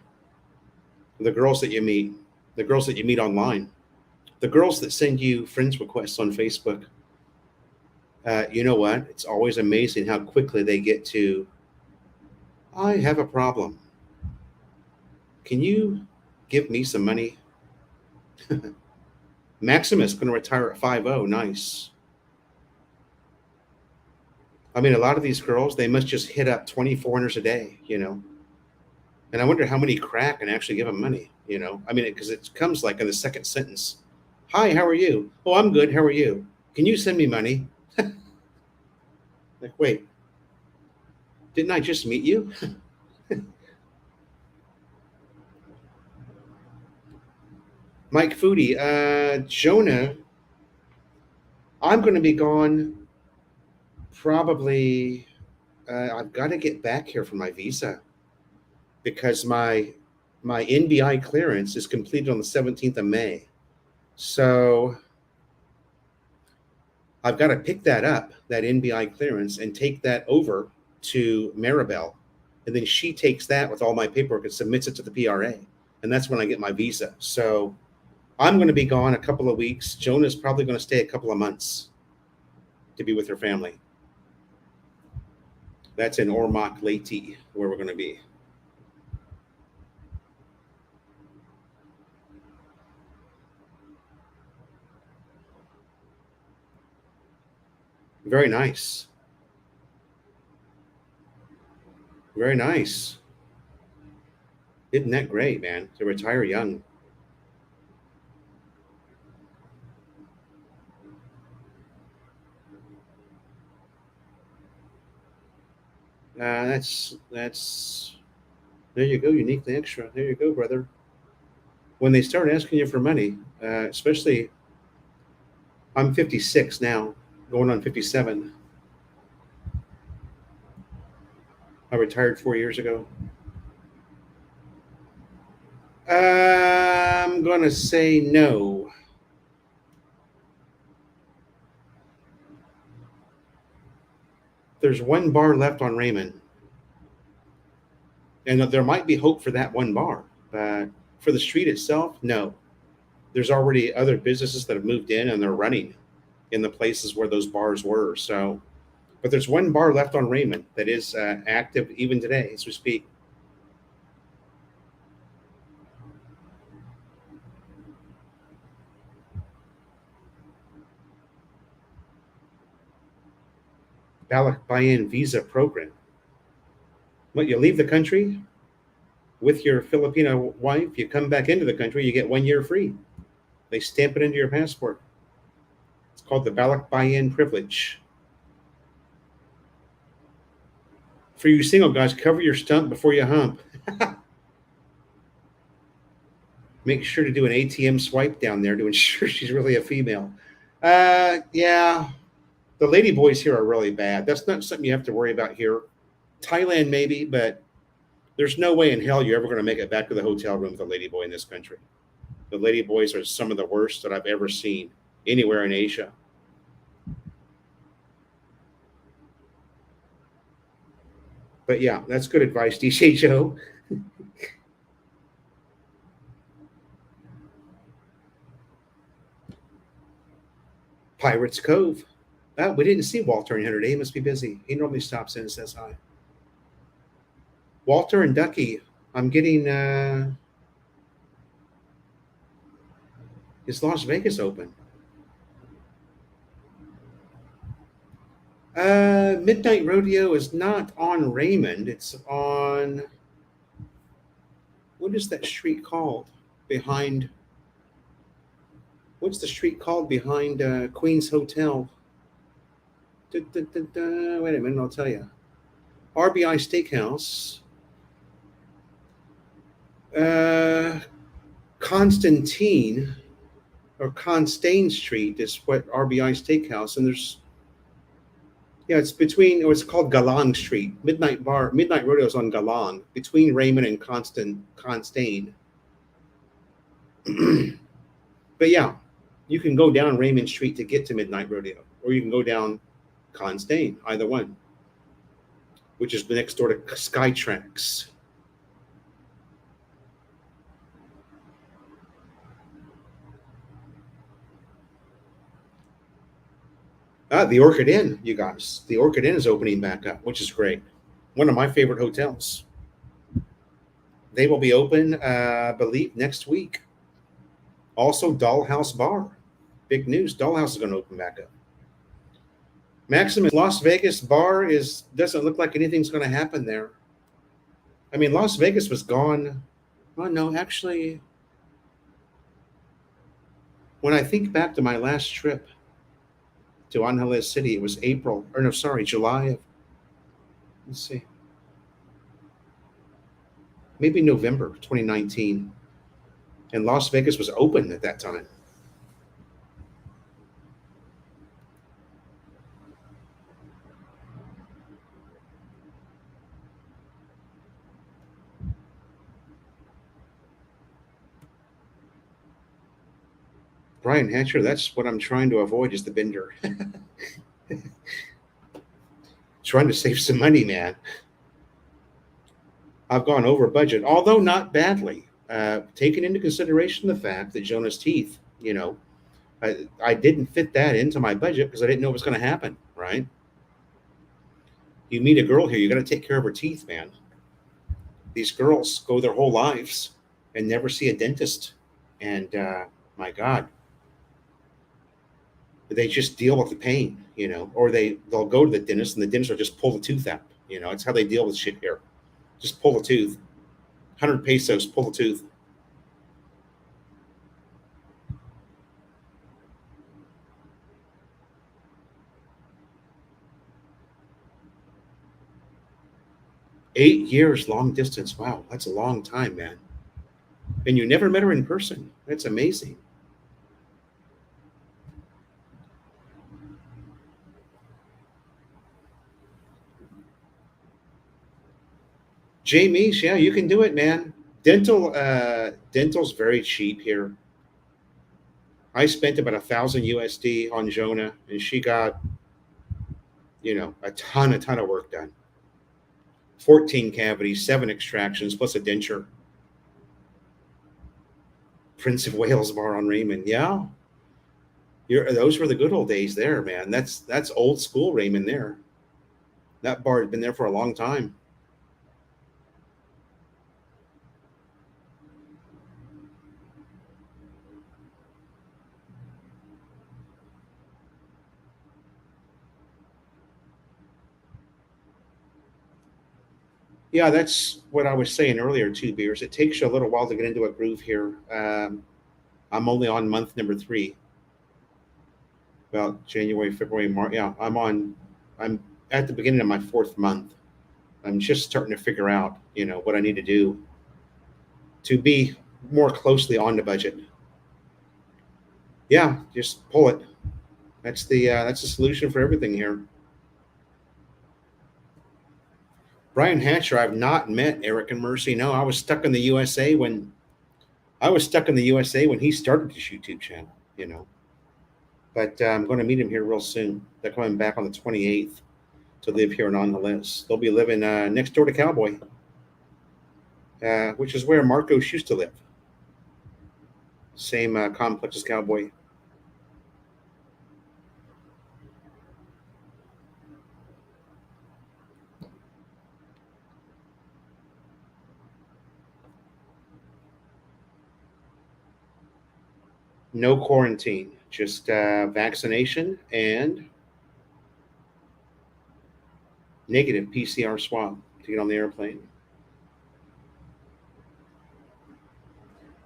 The girls that you meet, the girls that you meet online, the girls that send you friends requests on Facebook. You know what? It's always amazing how quickly they get to I have a problem. Can you give me some money? Maximus going to retire at 50. Nice. I mean, a lot of these girls, they must just hit up 2400s a day, you know. And I wonder how many crack and actually give them money, you know. I mean, because it comes like in the second sentence. Hi, how are you? Oh, I'm good. How are you? Can you send me money? Like, wait, didn't I just meet you? Mike Foodie, Jonah, I'm going to be gone probably. I've got to get back here for my visa because my NBI clearance is completed on the 17th of May. So I've got to pick that up, that NBI clearance, and take that over to Maribel. And then she takes that with all my paperwork and submits it to the PRA. And that's when I get my visa. So I'm going to be gone a couple of weeks. Jonah's probably going to stay a couple of months to be with her family. That's in Ormoc Leyte, where we're going to be. Very nice. Very nice. Isn't that great, man? To retire young. That's there you go, uniquely extra. There you go, brother. When they start asking you for money, especially I'm 56 now, going on 57. I retired 4 years ago. I'm gonna say no. There's one bar left on Raymond, and there might be hope for that one bar, but for the street itself, no. There's already other businesses that have moved in and they're running in the places where those bars were. So, but there's one bar left on Raymond that is active even today as we speak. Ballot buy-in visa program. What, you leave the country with your Filipino wife, you come back into the country, you get 1 year free. They stamp it into your passport. It's called the ballot buy-in privilege. For you single guys, cover your stump before you hump. Make sure to do an ATM swipe down there to ensure she's really a female. Yeah, the lady boys here are really bad. That's not something you have to worry about here. Thailand maybe, but there's no way in hell you're ever going to make it back to the hotel room with a lady boy in this country. The lady boys are some of the worst that I've ever seen anywhere in Asia. But yeah, that's good advice, DJ Joe. Pirates Cove. We didn't see Walter in here today. He must be busy. He normally stops in and says hi. Walter and Ducky, I'm getting is Las Vegas open? Midnight Rodeo is not on Raymond. It's on, what is that street called? Behind, what's the street called behind Queen's Hotel? Wait a minute, I'll tell you. RBI Steakhouse. Uh, Constantine or Constane Street is what RBI Steakhouse, and there's, yeah, it's between, or it's called Galang Street. Midnight Rodeo is on Galang, between Raymond and Constane. But yeah, you can go down Raymond Street to get to Midnight Rodeo, or you can go down Constane, either one, which is next door to Skytrax. The Orchid Inn, you guys. The Orchid Inn is opening back up, which is great. One of my favorite hotels. They will be open, I believe, next week. Also, Dollhouse Bar. Big news. Dollhouse is going to open back up. Maximus Las Vegas Bar is doesn't look like anything's going to happen there. I mean, Las Vegas was gone. Oh no, actually, when I think back to my last trip to Angeles City, it was April, or no, sorry, July of, let's see, maybe November 2019. And Las Vegas was open at that time. Brian Hatcher, that's what I'm trying to avoid is the bender. Trying to save some money, man. I've gone over budget, although not badly. Taking into consideration the fact that Jonah's teeth, I didn't fit that into my budget because I didn't know what was going to happen, right? You meet a girl here, you got to take care of her teeth, man. These girls go their whole lives and never see a dentist. And my God, they just deal with the pain, or they'll go to the dentist and the dentist will just pull the tooth out. It's how they deal with shit here. Just pull the tooth. 100 pesos, pull the tooth. 8 years long distance. Wow, that's a long time, man. And you never met her in person. That's amazing. Jamie, yeah, you can do it, man. Dental's very cheap here. I spent about 1,000 USD on Jonah, and she got a ton of work done. 14 cavities, 7 extractions, plus a denture. Prince of Wales bar on Raymond. Yeah, those were the good old days there, man. That's old school Raymond there. That bar had been there for a long time. Yeah, that's what I was saying earlier too, Beers. It takes you a little while to get into a groove here. I'm only on month number 3, about January, February, March. Yeah, I'm at the beginning of my 4th month. I'm just starting to figure out, what I need to do to be more closely on the budget. Yeah, just pull it. That's the solution for everything here. Brian Hatcher, I've not met Eric and Mercy. No, I was stuck in the USA when he started his YouTube channel. But I'm going to meet him here real soon. They're coming back on the 28th to live here in On the List. They'll be living next door to Cowboy, which is where Marcos used to live. Same complex as Cowboy. No quarantine, just vaccination and negative PCR swab to get on the airplane.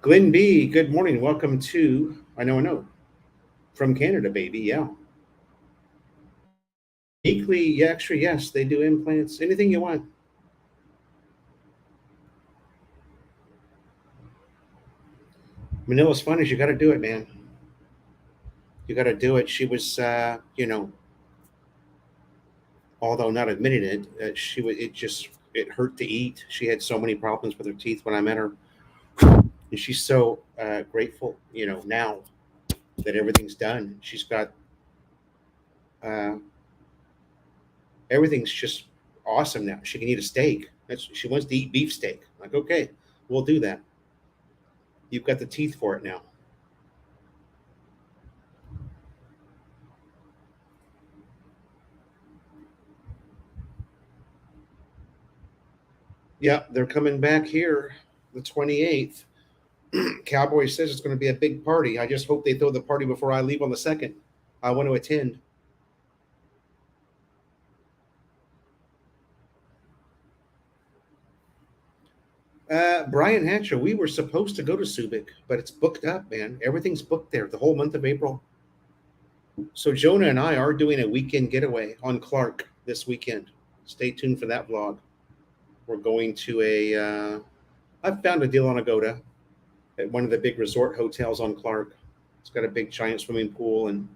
Glenn B, good morning. Welcome to I know from Canada, baby. Yeah. Uniquely, yeah, actually, yes, they do implants. Anything you want. Manila's fun is you got to do it, man. You got to do it. She was, although not admitting it, she was. It hurt to eat. She had so many problems with her teeth when I met her, and she's so grateful, now that everything's done. She's got uh, everything's just awesome now. She can eat a steak. She wants to eat beef steak. Like, okay, we'll do that. You've got the teeth for it now. Yeah, they're coming back here the 28th. Cowboy says it's going to be a big party. I just hope they throw the party before I leave on the 2nd. I want to attend. Brian Hatcher, we were supposed to go to Subic, but it's booked up, man. Everything's booked there the whole month of April. So Jonah and I are doing a weekend getaway on Clark this weekend. Stay tuned for that vlog. We're going to I've found a deal on Agoda at one of the big resort hotels on Clark. It's got a big giant swimming pool. And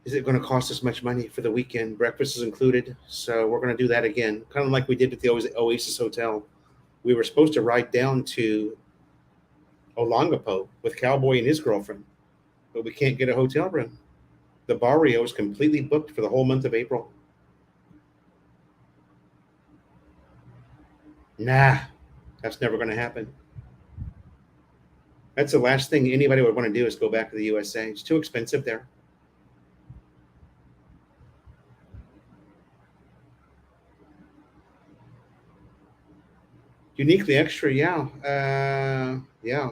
is it going to cost us much money for the weekend? Breakfast is included. So we're going to do that again, kind of like we did with the Oasis Hotel. We were supposed to ride down to Olangapo with Cowboy and his girlfriend, but we can't get a hotel room. The Barrio is completely booked for the whole month of April. Nah, that's never going to happen. That's the last thing anybody would want to do is go back to the USA. It's too expensive there. Uniquely extra, yeah. Yeah.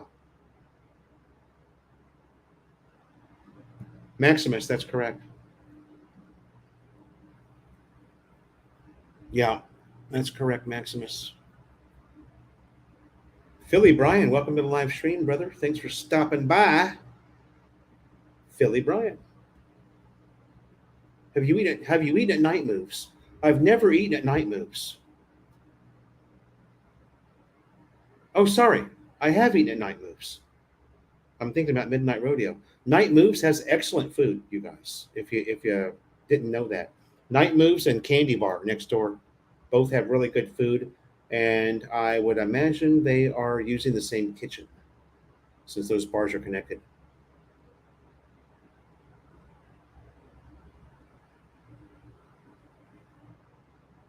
Maximus, that's correct. Yeah, that's correct, Maximus. Philly Brian, welcome to the live stream, brother. Thanks for stopping by. Philly Brian. Have you eaten at Night Moves? I've never eaten at Night Moves. Oh, sorry. I have eaten at Night Moves. I'm thinking about Midnight Rodeo. Night Moves has excellent food, you guys. If you didn't know that, Night Moves and Candy Bar next door, both have really good food, and I would imagine they are using the same kitchen since those bars are connected.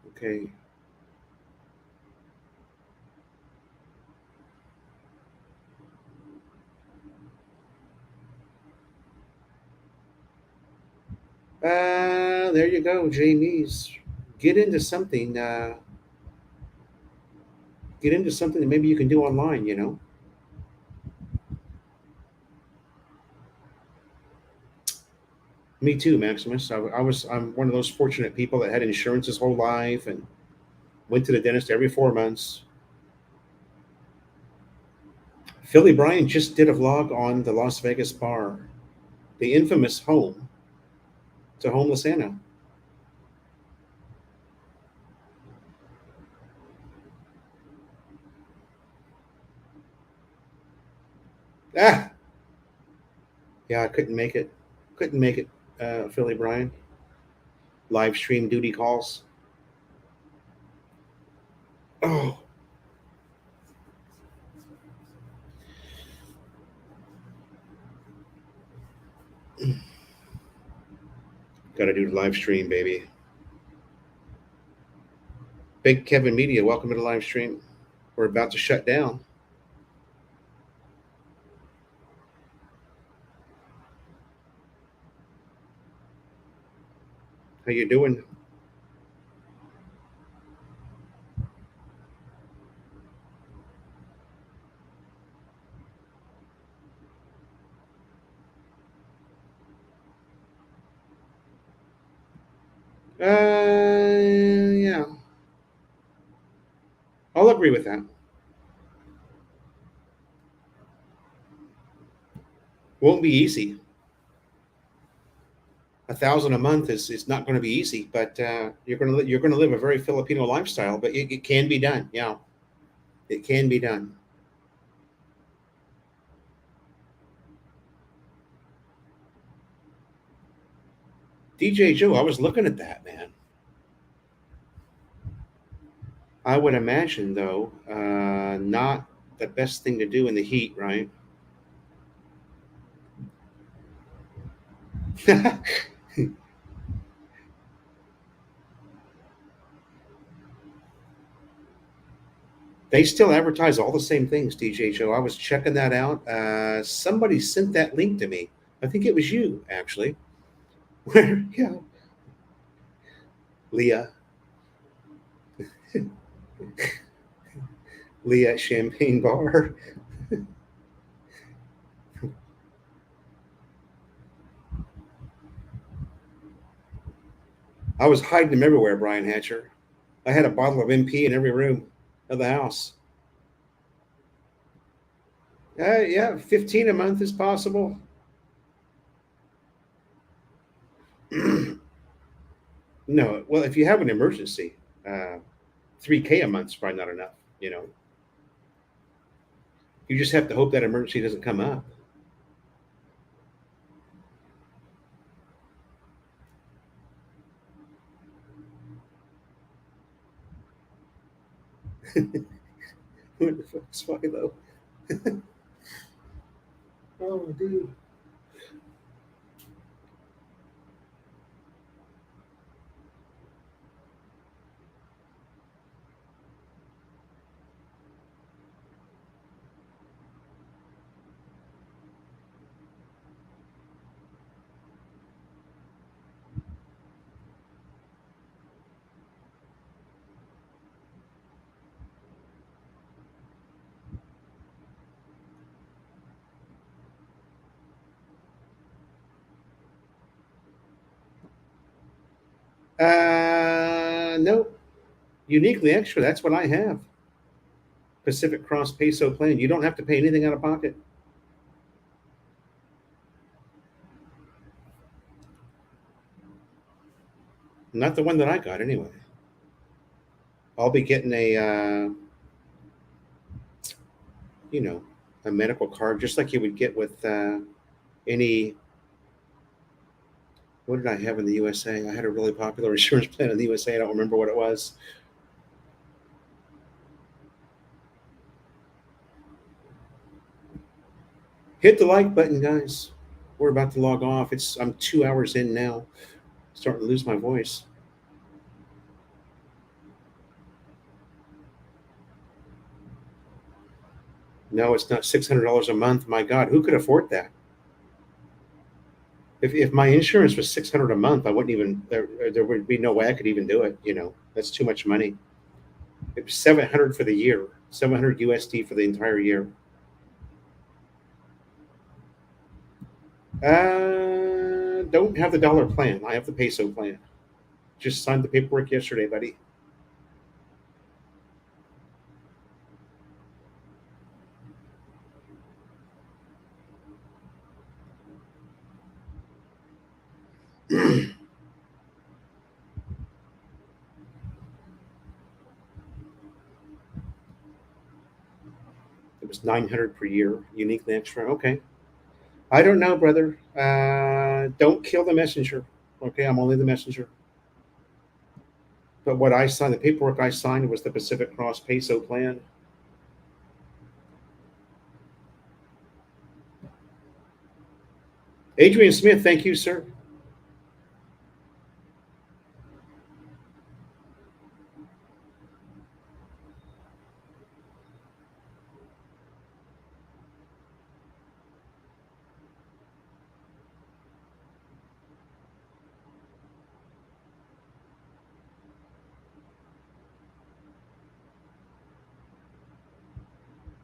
Okay. There you go, Jamie's. Get into something. Get into something that maybe you can do online. Me too, Maximus. I'm one of those fortunate people that had insurance his whole life and went to the dentist every 4 months. Philly Bryan just did a vlog on the Las Vegas bar, the infamous home to homeless Anna. Ah, yeah, I couldn't make it. Couldn't make it. Philly Bryan. Live stream duty calls. Oh, got to do the live stream, baby. Big Kevin Media, welcome to the live stream. We're about to shut down. How you doing? Yeah, I'll agree with that. Won't be easy. 1,000 a month is not going to be easy, but you're going to live a very Filipino lifestyle. But it can be done. Yeah, it can be done. DJ Joe, I was looking at that, man. I would imagine though, not the best thing to do in the heat, right? They still advertise all the same things, DJ Joe. I was checking that out. Somebody sent that link to me. I think it was you, actually. Where, yeah, Leah. Lee at Champagne Bar. I was hiding them everywhere, Brian Hatcher. I had a bottle of MP in every room of the house. Yeah, 15 a month is possible. No, well, if you have an emergency, 3K a month is probably not enough. You know, you just have to hope that emergency doesn't come up. What the fuck's Philo? Oh, dude. No, uniquely extra. That's what I have. Pacific Cross Peso plan. You don't have to pay anything out of pocket. Not the one that I got, anyway. I'll be getting you know, a medical card just like you would get with any. What did I have in the USA? I had a really popular insurance plan in the USA. I don't remember what it was. Hit the like button, guys. We're about to log off. I'm 2 hours in now. Starting to lose my voice. No, it's not $600 a month. My God, who could afford that? If my insurance was 600 a month, I wouldn't even. There would be no way I could even do it. You know, that's too much money. It was 700 for the year. 700 USD for the entire year. Don't have the dollar plan. I have the peso plan. Just signed the paperwork yesterday, buddy. It was 900 per year, uniquely extra. Okay. I don't know, brother. Don't kill the messenger. Okay, I'm only the messenger. But what I signed, the paperwork I signed was the Pacific Cross Peso plan. Adrian Smith, thank you, sir.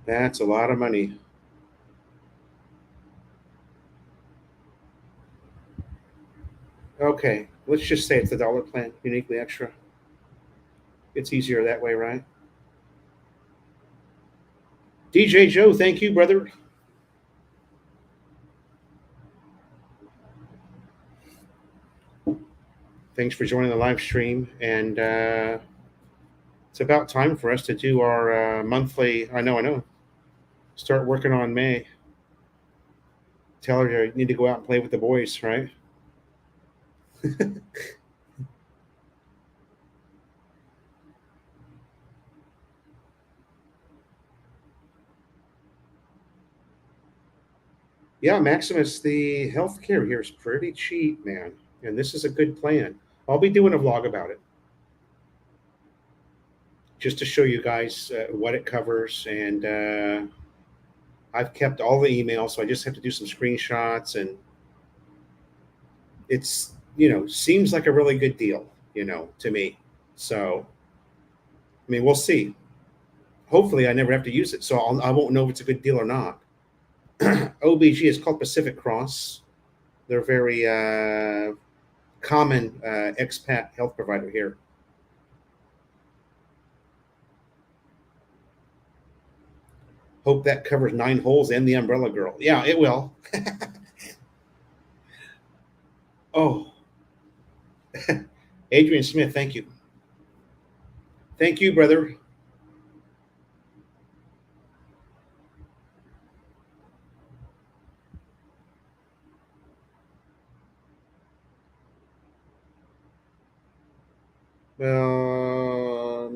That's a lot of money. Okay, let's just say it's the dollar plan, uniquely extra. It's easier that way, right? DJ Joe, thank you, brother. Thanks for joining the live stream. And it's about time for us to do our monthly. I know. Start working on May. Tell her to need to go out and play with the boys, right? Yeah, Maximus, the healthcare here is pretty cheap, man. And this is a good plan. I'll be doing a vlog about it just to show you guys what it covers. And I've kept all the emails, so I just have to do some screenshots. And it's, seems like a really good deal, to me. So I mean, we'll see. Hopefully, I never have to use it, so I won't know if it's a good deal or not. OBG is called Pacific Cross. They're very common expat health provider here. Hope that covers 9 holes and the umbrella girl. Yeah, it will. Oh, Adrian Smith, thank you. Thank you, brother.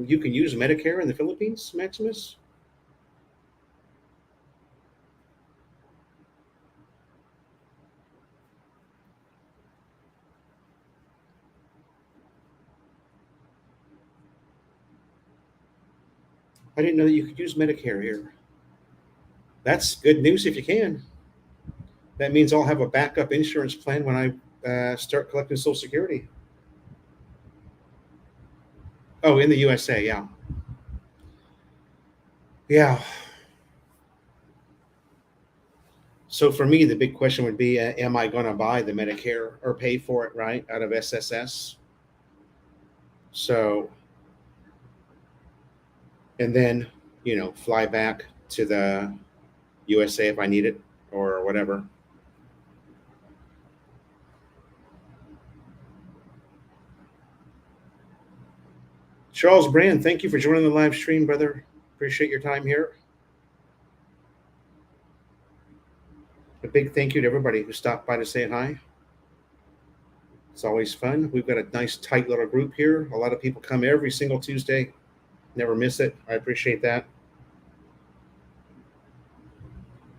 You can use Medicare in the Philippines, Maximus? I didn't know that you could use Medicare here. That's good news if you can. That means I'll have a backup insurance plan when I start collecting Social Security. Oh, in the USA, yeah. Yeah. So for me, the big question would be, am I going to buy the Medicare or pay for it, right, out of SSS? So, and then, fly back to the USA if I need it or whatever. Charles Brand, thank you for joining the live stream, brother. Appreciate your time here. A big thank you to everybody who stopped by to say hi. It's always fun. We've got a nice, tight little group here. A lot of people come every single Tuesday. Never miss it. I appreciate that.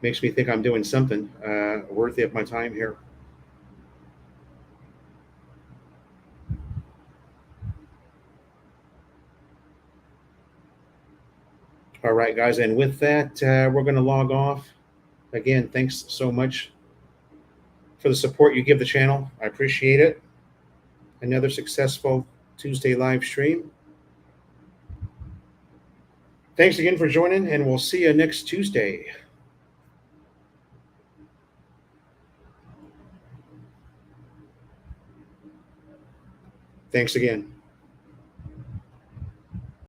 Makes me think I'm doing something worthy of my time here. All right, guys. And with that, we're going to log off. Again, thanks so much for the support you give the channel. I appreciate it. Another successful Tuesday live stream. Thanks again for joining, and we'll see you next Tuesday. Thanks again.